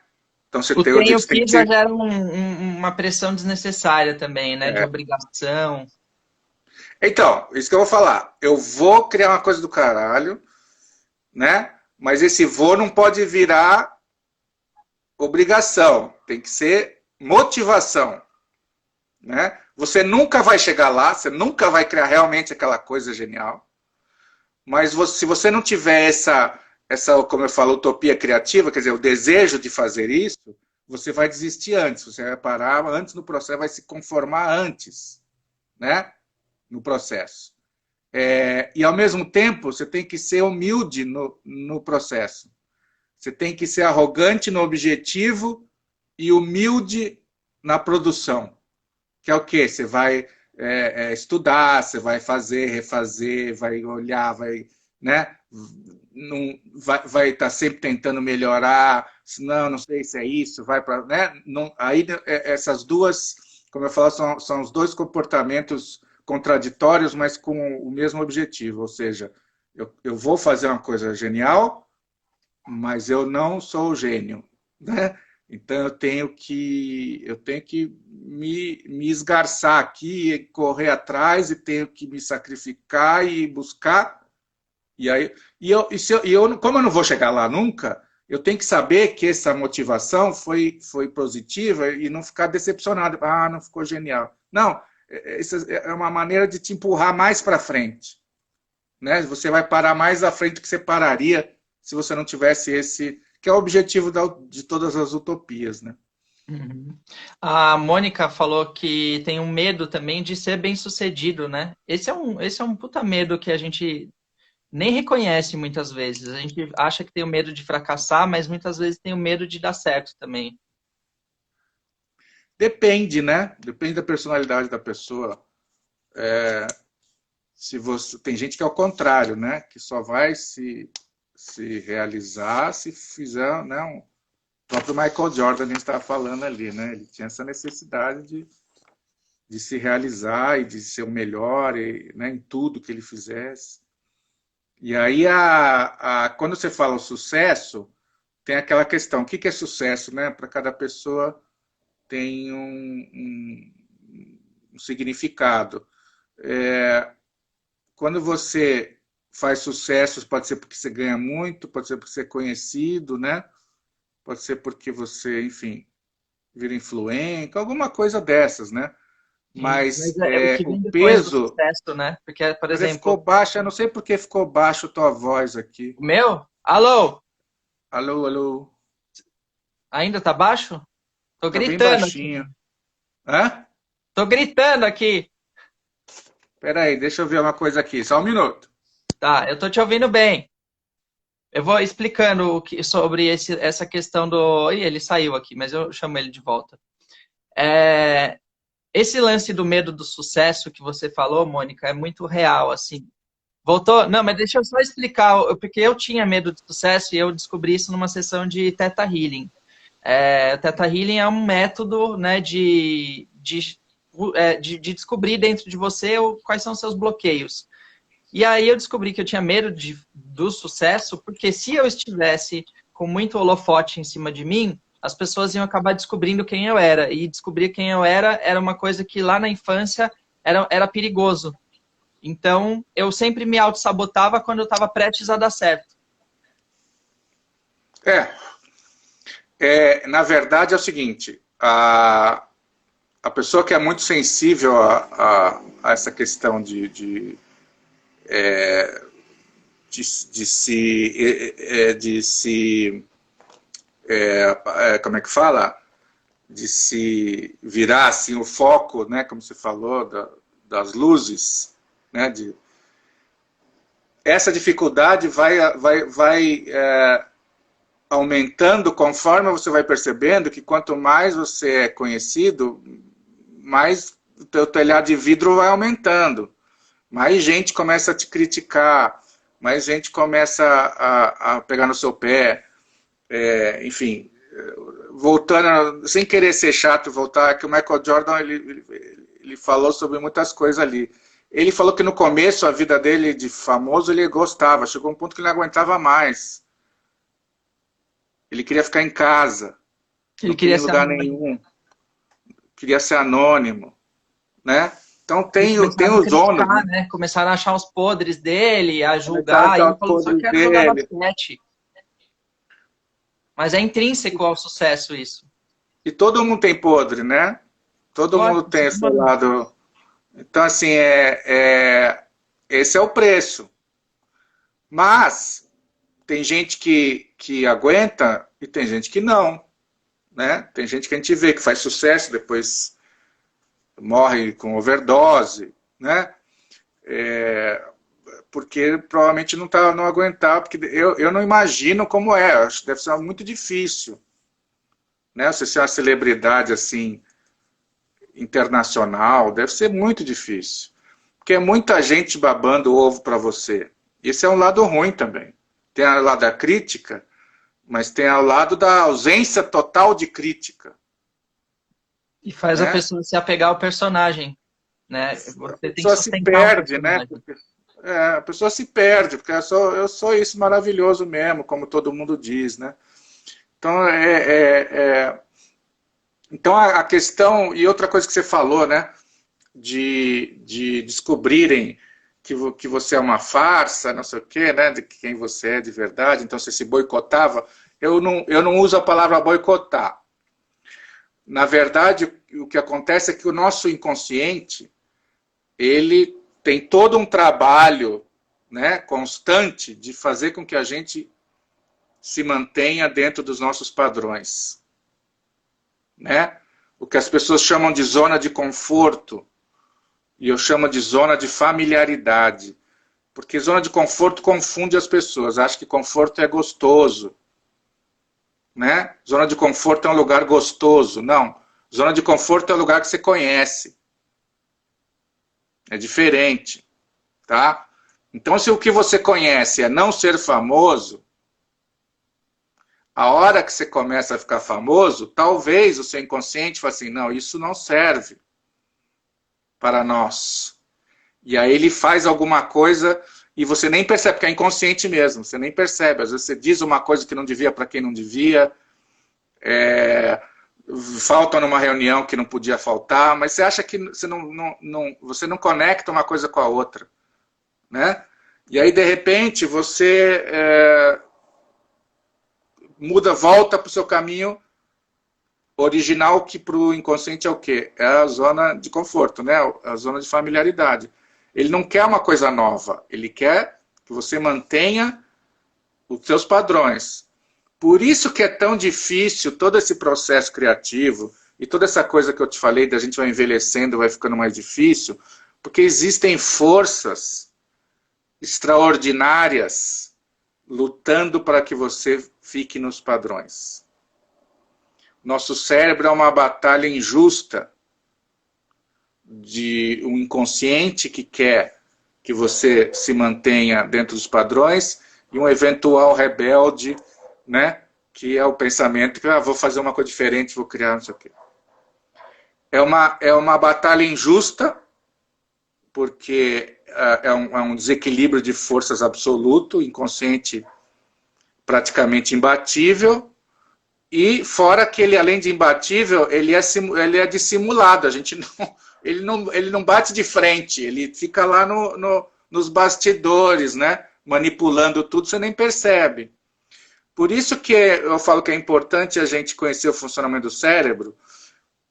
B: Então você
A: O
B: tem, eu
A: tenho
B: disse, tem
A: que
B: que
A: já
B: ser,
A: gera uma pressão desnecessária também, né? De obrigação.
B: Então, isso que eu vou falar. Eu vou criar uma coisa do caralho, né? Mas esse vou não pode virar obrigação. Tem que ser motivação, né? Você nunca vai chegar lá, você nunca vai criar realmente aquela coisa genial. Mas se você não tiver essa, como eu falo, utopia criativa, quer dizer, o desejo de fazer isso, você vai desistir antes. Você vai parar antes no processo, vai se conformar antes, né? No processo. E, ao mesmo tempo, você tem que ser humilde no processo. Você tem que ser arrogante no objetivo e humilde na produção. Que é o quê? Você vai estudar, você vai fazer, refazer, vai olhar, vai, né? Não, vai estar sempre tentando melhorar. Não sei se é isso, vai para, né? Não, aí essas duas, como eu falo, são os dois comportamentos contraditórios, mas com o mesmo objetivo. Ou seja, eu vou fazer uma coisa genial, mas eu não sou o gênio, né? Então eu tenho que me esgarçar aqui, correr atrás, e tenho que me sacrificar e buscar. E aí, como eu não vou chegar lá nunca, eu tenho que saber que essa motivação foi positiva e não ficar decepcionado. Ah, não ficou genial. Não, essa é uma maneira de te empurrar mais para frente, né? Você vai parar mais à frente do que você pararia se você não tivesse esse, que é o objetivo de todas as utopias, né?
A: Uhum. A Mônica falou que tem um medo também de ser bem-sucedido, né? Esse é um puta medo que a gente nem reconhece muitas vezes. A gente acha que tem o medo de fracassar, mas muitas vezes tem o medo de dar certo também.
B: Depende, né? Depende da personalidade da pessoa. Se você tem gente que é o contrário, né? Que só vai se realizar se fizer, né? O próprio Michael Jordan, a gente estava falando ali, né? Ele tinha essa necessidade de se realizar e de ser o melhor, né, em tudo que ele fizesse. E aí, quando você fala o sucesso, tem aquela questão, o que é sucesso, né? Para cada pessoa tem um significado. Quando você faz sucesso, pode ser porque você ganha muito, pode ser porque você é conhecido, né? Pode ser porque você, enfim, vira influente, alguma coisa dessas, né?
A: Sim,
B: Mas
A: mas é o que
B: o
A: vem depois do
B: peso,
A: sucesso, né? Porque, por
B: mas ele ficou
A: exemplo,
B: baixo, eu não sei por que ficou baixo a tua voz aqui.
A: o meu? Alô?
B: Alô, alô,
A: Ainda tá baixo? Tô
B: tá bem
A: gritando aqui.
B: baixinho. Hã?
A: Tô gritando aqui.
B: Espera aí, deixa eu ver uma coisa aqui, só um minuto.
A: Tá, eu tô te ouvindo bem. Eu vou explicando sobre essa questão do. Ih, ele saiu aqui, mas eu chamo ele de volta. esse lance do medo do sucesso que você falou, Mônica, é muito real, assim. Voltou? Não, mas deixa eu só explicar, porque eu tinha medo de sucesso e eu descobri isso numa sessão de Theta Healing. Theta Healing é um método, né, de descobrir dentro de você quais são os seus bloqueios. E aí eu descobri que eu tinha medo do sucesso, porque se eu estivesse com muito holofote em cima de mim, as pessoas iam acabar descobrindo quem eu era. E descobrir quem eu era uma coisa que lá na infância era perigoso. Então, eu sempre me auto-sabotava quando eu estava prestes a dar certo.
B: Na verdade é o seguinte, a pessoa que é muito sensível a essa questão como é que fala? De se virar assim o foco, né, como você falou, das luzes, né, essa dificuldade vai aumentando conforme você vai percebendo que quanto mais você é conhecido, mais o teu telhado de vidro vai aumentando. Mais gente começa a te criticar, mais gente começa a pegar no seu pé, enfim, voltando, sem querer ser chato, voltar, que o Michael Jordan, ele falou sobre muitas coisas ali. Ele falou que no começo, a vida dele de famoso, ele gostava, chegou um ponto que ele não aguentava mais. Ele queria ficar em casa,
A: Ele
B: não queria
A: queria
B: ir em
A: ser
B: lugar
A: anônimo.
B: nenhum, queria ser anônimo, né? Então
A: E
B: tem
A: começaram a
B: os donos,
A: criticar, né? Começaram a achar os podres dele, a
B: começaram a
A: julgar. E
B: achar
A: ele
B: os
A: falou, só
B: podres
A: quero jogar
B: dele.
A: basquete. Mas é intrínseco ao sucesso isso.
B: E todo mundo tem podre, né? Todo mundo
A: Lógico,
B: tem
A: ser
B: esse
A: humano.
B: lado. Então, assim, esse é o preço. Mas tem gente que aguenta e tem gente que não, né? Tem gente que a gente vê que faz sucesso, depois morre com overdose, né? Porque provavelmente não aguentar, porque eu não imagino como é, acho que deve ser muito difícil, né? Você ser uma celebridade assim, internacional, deve ser muito difícil. Porque é muita gente babando o ovo para você. Esse é um lado ruim também. Tem o lado da crítica, mas tem o lado da ausência total de crítica,
A: E faz a
B: né?
A: pessoa se apegar ao personagem, né?
B: A
A: Você tem que
B: pessoa se
A: sustentar um
B: perde, né?
A: personagem.
B: A pessoa se perde, porque eu sou isso maravilhoso mesmo, como todo mundo diz, né? Então, então a questão, e outra coisa que você falou, né? De descobrirem que você é uma farsa, não sei o quê, né? De quem você é de verdade, então você se boicotava. Eu não uso a palavra boicotar. Na verdade, o que acontece é que o nosso inconsciente, ele tem todo um trabalho, né, constante de fazer com que a gente se mantenha dentro dos nossos padrões, né? O que as pessoas chamam de zona de conforto, e eu chamo de zona de familiaridade, porque zona de conforto confunde as pessoas, acha que conforto é gostoso, né? Zona de conforto é um lugar gostoso, não. Zona de conforto é um lugar que você conhece, é diferente, tá? Então, se o que você conhece é não ser famoso, a hora que você começa a ficar famoso, talvez o seu inconsciente fale assim, não, isso não serve para nós. E aí ele faz alguma coisa e você nem percebe, porque é inconsciente mesmo, você nem percebe. Às vezes você diz uma coisa que não devia para quem não devia, falta numa reunião que não podia faltar, mas você acha que você não conecta uma coisa com a outra, né? E aí, de repente, você muda, volta para o seu caminho original, que para o inconsciente é o quê? É a zona de conforto, né? A zona de familiaridade. Ele não quer uma coisa nova, ele quer que você mantenha os seus padrões. Por isso que é tão difícil todo esse processo criativo e toda essa coisa que eu te falei, da gente vai envelhecendo, vai ficando mais difícil, porque existem forças extraordinárias lutando para que você fique nos padrões. Nosso cérebro é uma batalha injusta de um inconsciente que quer que você se mantenha dentro dos padrões e um eventual rebelde, né, que é o pensamento que vou fazer uma coisa diferente, vou criar não sei o quê. É uma batalha injusta, porque é um desequilíbrio de forças absoluto, inconsciente praticamente imbatível, e fora que ele, além de imbatível, ele é dissimulado, ele não bate de frente, ele fica lá nos bastidores, né, manipulando tudo, você nem percebe. Por isso que eu falo que é importante a gente conhecer o funcionamento do cérebro,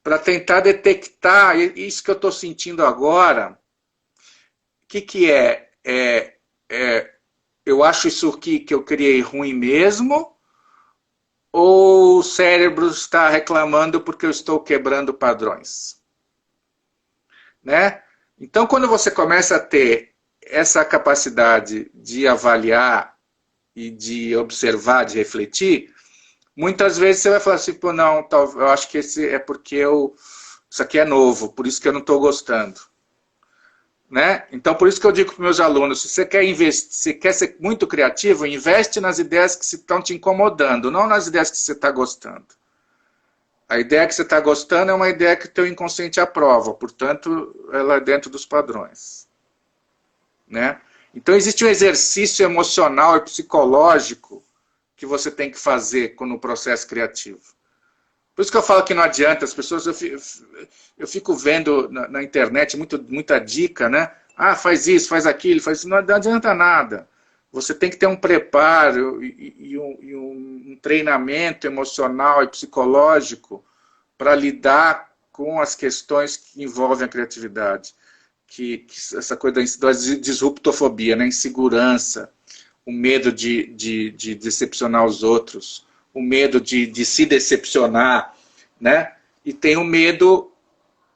B: para tentar detectar isso que eu estou sentindo agora. O que é? Eu acho isso aqui que eu criei ruim mesmo, ou o cérebro está reclamando porque eu estou quebrando padrões? Né? Então, quando você começa a ter essa capacidade de avaliar e de observar, de refletir, muitas vezes você vai falar assim, pô, não, eu acho que esse é porque isso aqui é novo, por isso que eu não estou gostando. Né? Então, por isso que eu digo para os meus alunos, se você quer investir, se quer ser muito criativo, investe nas ideias que estão te incomodando, não nas ideias que você está gostando. A ideia que você está gostando é uma ideia que o teu inconsciente aprova, portanto, ela é dentro dos padrões. Né? Então, existe um exercício emocional e psicológico que você tem que fazer no processo criativo. Por isso que eu falo que não adianta, as pessoas, eu fico vendo na internet muita dica, né? Ah, faz isso, faz aquilo, faz isso, não adianta nada. Você tem que ter um preparo e um treinamento emocional e psicológico para lidar com as questões que envolvem a criatividade. Que essa coisa da disruptofobia, né? Insegurança, o medo de decepcionar os outros, o medo de se decepcionar, né? E tem o medo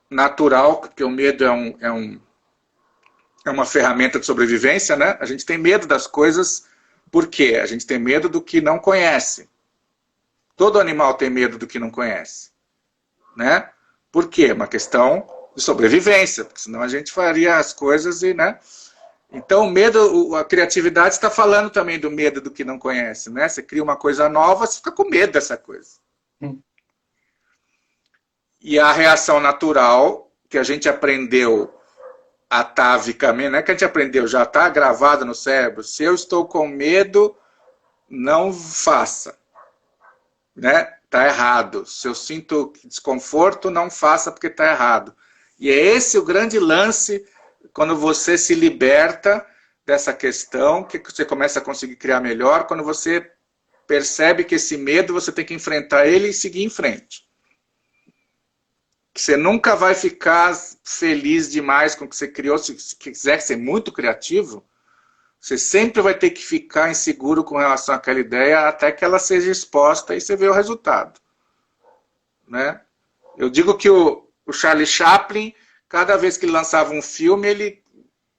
B: natural, porque o medo é uma ferramenta de sobrevivência, né? A gente tem medo das coisas, por quê? A gente tem medo do que não conhece. Todo animal tem medo do que não conhece, né? Por quê? Uma questão de sobrevivência, porque senão a gente faria as coisas e, né? Então, o medo, a criatividade está falando também do medo do que não conhece, né? Você cria uma coisa nova, você fica com medo dessa coisa. E a reação natural, que a gente aprendeu atavicamente, não é que a gente aprendeu, já está gravado no cérebro, se eu estou com medo, não faça. Né? Está errado. Se eu sinto desconforto, não faça porque está errado. E é esse o grande lance quando você se liberta dessa questão, que você começa a conseguir criar melhor, quando você percebe que esse medo você tem que enfrentar ele e seguir em frente. Você nunca vai ficar feliz demais com o que você criou, se quiser ser muito criativo, você sempre vai ter que ficar inseguro com relação àquela ideia até que ela seja exposta e você vê o resultado. Né? Eu digo que o Charlie Chaplin, cada vez que ele lançava um filme, ele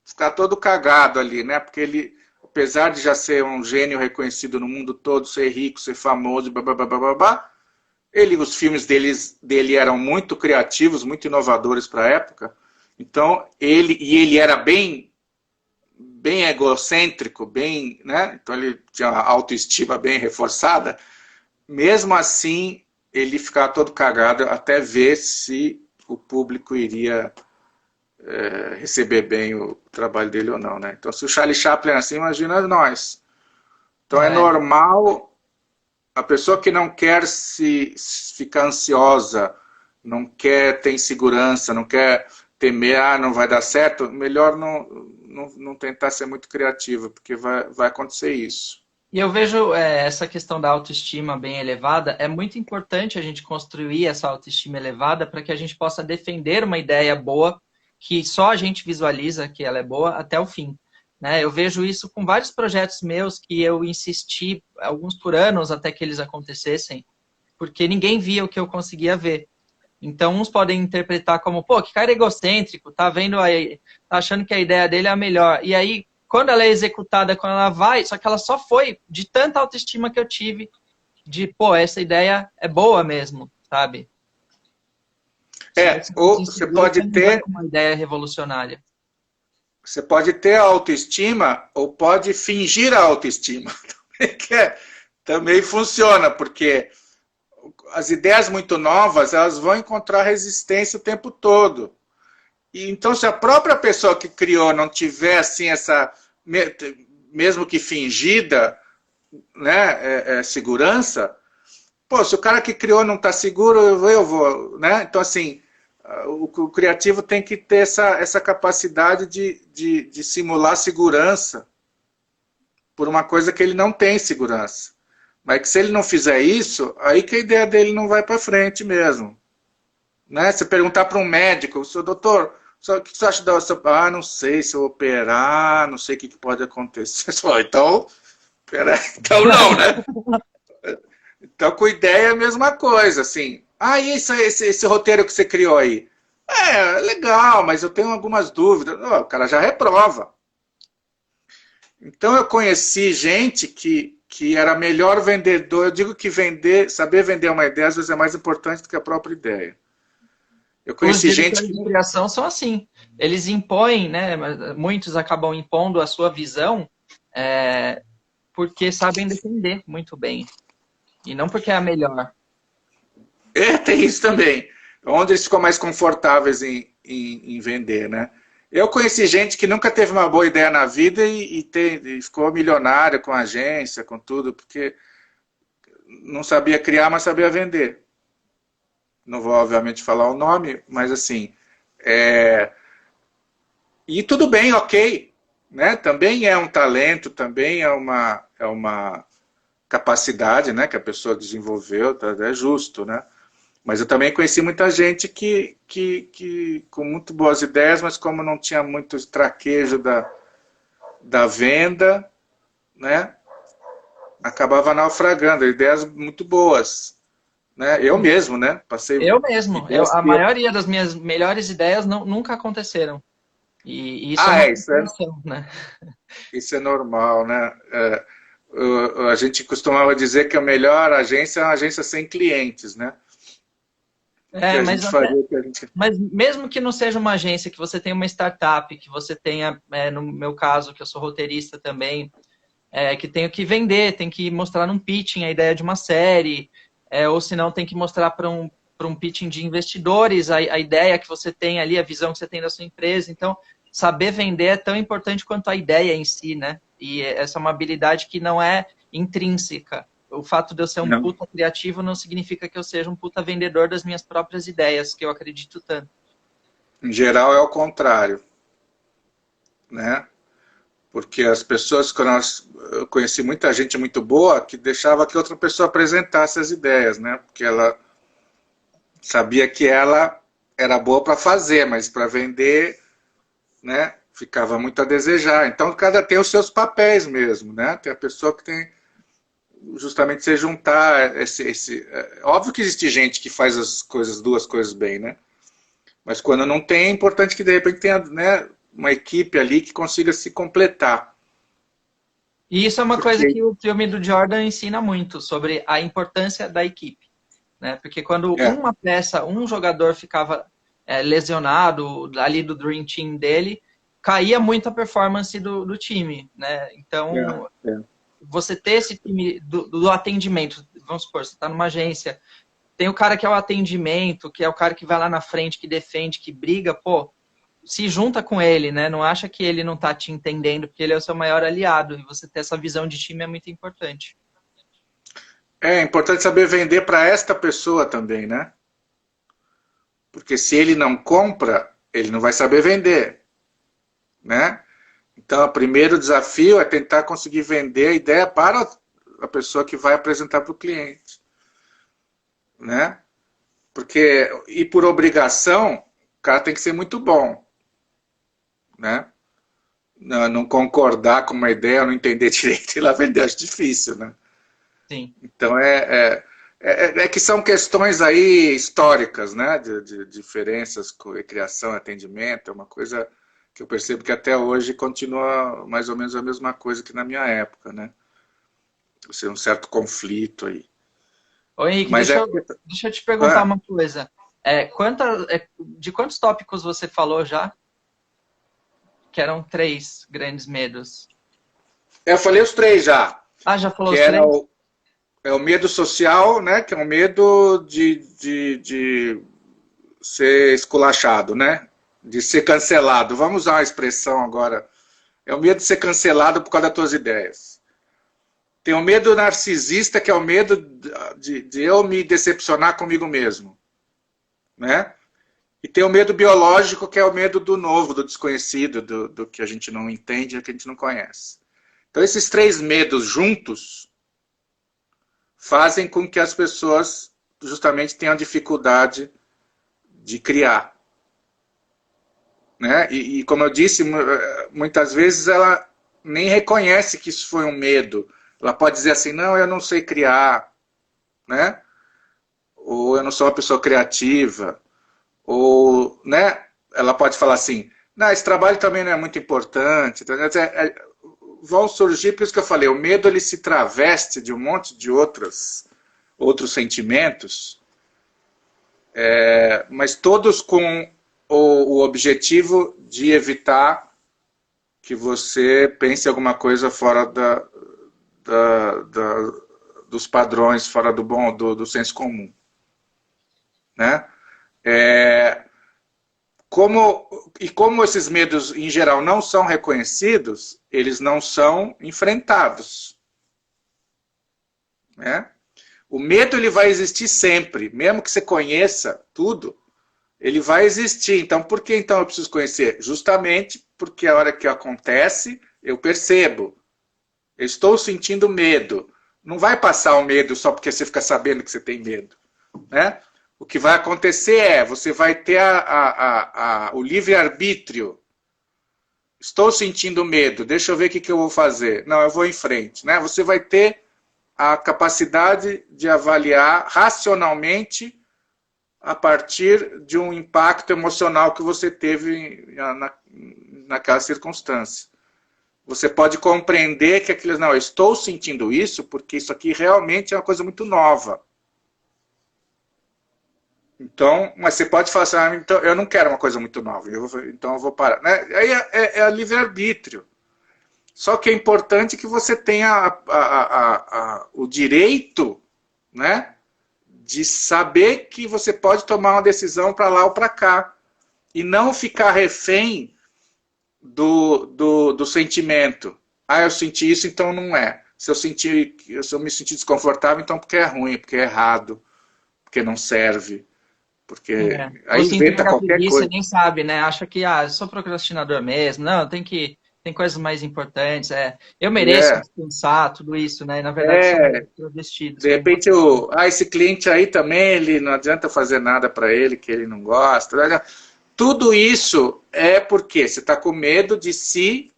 B: ficava todo cagado ali, né? Porque ele, apesar de já ser um gênio reconhecido no mundo todo, ser rico, ser famoso, blá, os filmes dele eram muito criativos, muito inovadores para a época. Então, ele era bem egocêntrico, né? Então ele tinha uma autoestima bem reforçada. Mesmo assim, ele ficava todo cagado até ver se o público iria receber bem o trabalho dele ou não, né? Então, se o Charlie Chaplin é assim, imagina nós. Então, é normal a pessoa que não quer ficar ansiosa, não quer ter insegurança, não quer temer, não vai dar certo, melhor não tentar ser muito criativo, porque vai acontecer isso.
A: E eu vejo essa questão da autoestima bem elevada, é muito importante a gente construir essa autoestima elevada para que a gente possa defender uma ideia boa, que só a gente visualiza que ela é boa até o fim. Né? Eu vejo isso com vários projetos meus que eu insisti, alguns por anos até que eles acontecessem, porque ninguém via o que eu conseguia ver. Então, uns podem interpretar como, pô, que cara egocêntrico, tá vendo aí, tá achando que a ideia dele é a melhor. E aí, quando ela é executada, quando ela vai, só que ela só foi de tanta autoestima que eu tive, de, pô, essa ideia é boa mesmo, sabe? Se você não
B: ou
A: se
B: você
A: segura, você
B: pode
A: não vai
B: ter,
A: com uma ideia revolucionária.
B: você pode ter autoestima ou pode fingir a autoestima. Também funciona, porque as ideias muito novas, elas vão encontrar resistência o tempo todo. E então, se a própria pessoa que criou não tiver assim essa, mesmo que fingida, né, segurança, pô, se o cara que criou não está seguro, eu vou, né? Então, assim, o criativo tem que ter essa capacidade de simular segurança por uma coisa que ele não tem segurança. Mas que se ele não fizer isso, aí que a ideia dele não vai para frente mesmo. Né? Você perguntar para um médico, seu doutor, o que você acha da... Ah, não sei, se eu operar, não sei o que pode acontecer. Você fala, então, peraí, então não, né? Então, com ideia é a mesma coisa, assim. Ah, e esse roteiro que você criou aí? É, legal, mas eu tenho algumas dúvidas. Oh, o cara já reprova. Então, eu conheci gente que era melhor vendedor. Eu digo que saber vender uma ideia, às vezes, é mais importante do que a própria ideia. Eu
A: Os
B: conheci gente
A: diretores
B: que...
A: de criação são assim. Eles impõem, né? Muitos acabam impondo a sua visão porque sabem defender muito bem. E não porque é a melhor.
B: Tem isso também. Onde eles ficam mais confortáveis em vender, né? Eu conheci gente que nunca teve uma boa ideia na vida e ficou milionário com a agência, com tudo, porque não sabia criar, mas sabia vender. Não vou, obviamente, falar o nome, mas assim... E tudo bem, ok. Né? Também é um talento, também é uma capacidade, né, que a pessoa desenvolveu, tá? É justo, né? Mas eu também conheci muita gente que com muito boas ideias, mas como não tinha muito traquejo da venda, né, acabava naufragando. Ideias muito boas. Né? Eu mesmo, né? Passei
A: Eu mesmo.
B: ideias
A: A
B: que...
A: maioria das minhas melhores ideias nunca aconteceram. E isso é uma frustração, né?
B: Isso é normal, né? A gente costumava dizer que a melhor agência é uma agência sem clientes, né? Que a gente faria o que a gente...
A: Mas mesmo que não seja uma agência, que você tenha uma startup, que você tenha, no meu caso, que eu sou roteirista também, que tenho que vender, tem que mostrar num pitching a ideia de uma série, ou se não tem que mostrar para um pitching de investidores a ideia que você tem ali, a visão que você tem da sua empresa. Então, saber vender é tão importante quanto a ideia em si, né? E essa é uma habilidade que não é intrínseca. O fato de eu ser um puta criativo não significa que eu seja um puta vendedor das minhas próprias ideias, que eu acredito tanto.
B: Em geral é o contrário, né? Porque as pessoas, eu conheci muita gente muito boa que deixava que outra pessoa apresentasse as ideias, né? Porque ela sabia que ela era boa para fazer, mas para vender, né? Ficava muito a desejar. Então, cada tem os seus papéis mesmo, né? Tem a pessoa que tem justamente você juntar óbvio que existe gente que faz duas coisas bem, né? Mas quando não tem, é importante que de repente tenha, né, uma equipe ali que consiga se completar.
A: E isso é uma coisa que o filme do Jordan ensina muito, sobre a importância da equipe. Né? Porque quando uma peça, um jogador ficava lesionado ali do Dream Team dele, caía muito a performance do time. Né? Então, você ter esse time do atendimento, vamos supor, você está numa agência, tem o cara que é o atendimento, que é o cara que vai lá na frente, que defende, que briga, pô, se junta com ele, né? Não acha que ele não tá te entendendo, porque ele é o seu maior aliado, e você ter essa visão de time é muito importante.
B: É importante saber vender para esta pessoa também, né? Porque se ele não compra, ele não vai saber vender, né? Então, o primeiro desafio é tentar conseguir vender a ideia para a pessoa que vai apresentar para o cliente, né? Porque, e por obrigação, o cara tem que ser muito bom, né? Não concordar com uma ideia, não entender direito e lá vender, acho difícil, né?
A: Sim.
B: Então, que são questões aí históricas, né? De diferenças com criação e atendimento, é uma coisa que eu percebo que até hoje continua mais ou menos a mesma coisa que na minha época, né? Um certo conflito aí.
A: Ô Henrique,
B: Mas
A: deixa eu te perguntar uma coisa. De quantos tópicos você falou já? Que eram 3 grandes medos.
B: Eu falei os 3 já.
A: Ah, já falou
B: Que
A: os
B: era
A: 3?
B: o medo social, né? Que é o medo de ser esculachado, né? De ser cancelado. Vamos usar uma expressão agora. É o medo de ser cancelado por causa das tuas ideias. Tem o medo narcisista, que é o medo de eu me decepcionar comigo mesmo, né? E tem o medo biológico, que é o medo do novo, do desconhecido, do que a gente não entende, que a gente não conhece. Então, esses 3 medos juntos fazem com que as pessoas justamente tenham dificuldade de criar. Né? E como eu disse, muitas vezes ela nem reconhece que isso foi um medo. Ela pode dizer assim, não, eu não sei criar, né? Ou eu não sou uma pessoa criativa, ou, né? Ela pode falar assim, não, esse trabalho também não é muito importante. Vão surgir, por isso que eu falei, o medo ele se traveste de um monte de outros sentimentos, mas todos com o objetivo de evitar que você pense alguma coisa fora dos padrões, fora do senso comum. Né? Como esses medos, em geral, não são reconhecidos, eles não são enfrentados. Né? O medo ele vai existir sempre, mesmo que você conheça tudo, ele vai existir. Então, por que então eu preciso conhecer? Justamente porque a hora que acontece, eu percebo. Eu estou sentindo medo. Não vai passar o medo só porque você fica sabendo que você tem medo. Né? O que vai acontecer você vai ter o livre-arbítrio. Estou sentindo medo, deixa eu ver o que eu vou fazer. Não, eu vou em frente. Né? Você vai ter a capacidade de avaliar racionalmente a partir de um impacto emocional que você teve naquela circunstância. Você pode compreender que aquilo, não, eu estou sentindo isso porque isso aqui realmente é uma coisa muito nova. Então, mas você pode falar assim, então, eu não quero uma coisa muito nova, então eu vou parar. Né? Aí é livre-arbítrio. Só que é importante que você tenha o direito, né, de saber que você pode tomar uma decisão para lá ou para cá. E não ficar refém do sentimento. Ah, eu senti isso, então não é. Se eu me sentir desconfortável, então porque é ruim, porque é errado, porque não serve. Porque
A: Ou
B: aí
A: se
B: inventa
A: entrega a
B: qualquer
A: preguiça e
B: coisa.
A: nem sabe, né? Acha que, eu sou procrastinador mesmo. Não, tem coisas mais importantes. Eu mereço descansar, tudo isso, né? E, na verdade, são travestidos.
B: De repente, esse cliente aí também, ele não adianta fazer nada para ele, que ele não gosta. Tudo isso é porque você está com medo de se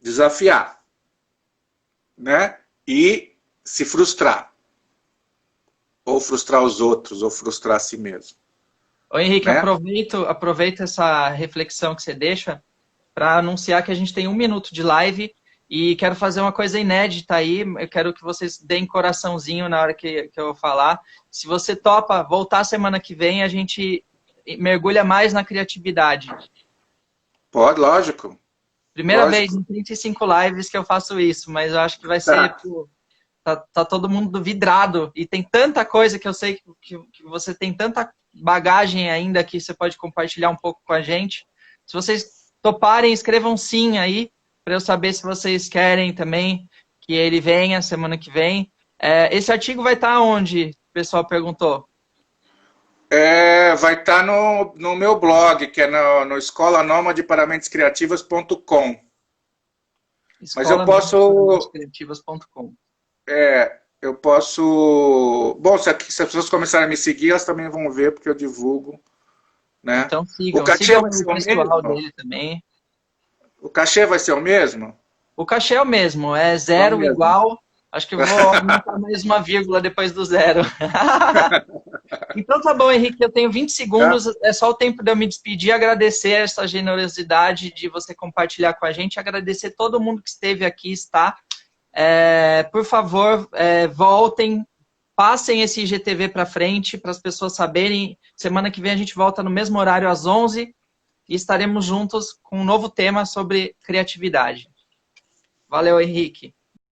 B: desafiar, né? E se frustrar. Ou frustrar os outros, ou frustrar a si mesmo.
A: Ô, Henrique,
B: Né?
A: aproveita essa reflexão que você deixa para anunciar que a gente tem 1 minuto de live e quero fazer uma coisa inédita aí. Eu quero que vocês deem coraçãozinho na hora que eu falar. Se você topa voltar semana que vem, a gente mergulha mais na criatividade.
B: Pode, lógico.
A: Primeira vez em 35 lives que eu faço isso, mas eu acho que vai ser... Tá todo mundo vidrado. E tem tanta coisa que eu sei que você tem tanta bagagem ainda que você pode compartilhar um pouco com a gente. Se vocês toparem, escrevam sim aí, para eu saber se vocês querem também que ele venha semana que vem. Esse artigo vai estar onde? O pessoal perguntou.
B: Vai estar no meu blog, que é no escolanomadeparamentos.criativas.com. Mas eu posso...
A: criativas.com.
B: Eu posso... Bom, se as pessoas começarem a me seguir, elas também vão ver, porque eu divulgo. Né?
A: Então
B: O cachê
A: sigam
B: vai ser
A: o
B: o
A: pessoal
B: mesmo?
A: dele também.
B: O cachê vai ser o mesmo?
A: O cachê é o mesmo, é zero igual. Acho que eu vou aumentar mais uma vírgula depois do zero. Então tá bom, Henrique, eu tenho 20 segundos, é só o tempo de eu me despedir, agradecer essa generosidade de você compartilhar com a gente, agradecer todo mundo que esteve aqui, está. Por favor, voltem, passem esse IGTV para frente, para as pessoas saberem. Semana que vem a gente volta no mesmo horário, às 11h, e estaremos juntos com um novo tema sobre criatividade. Valeu, Henrique.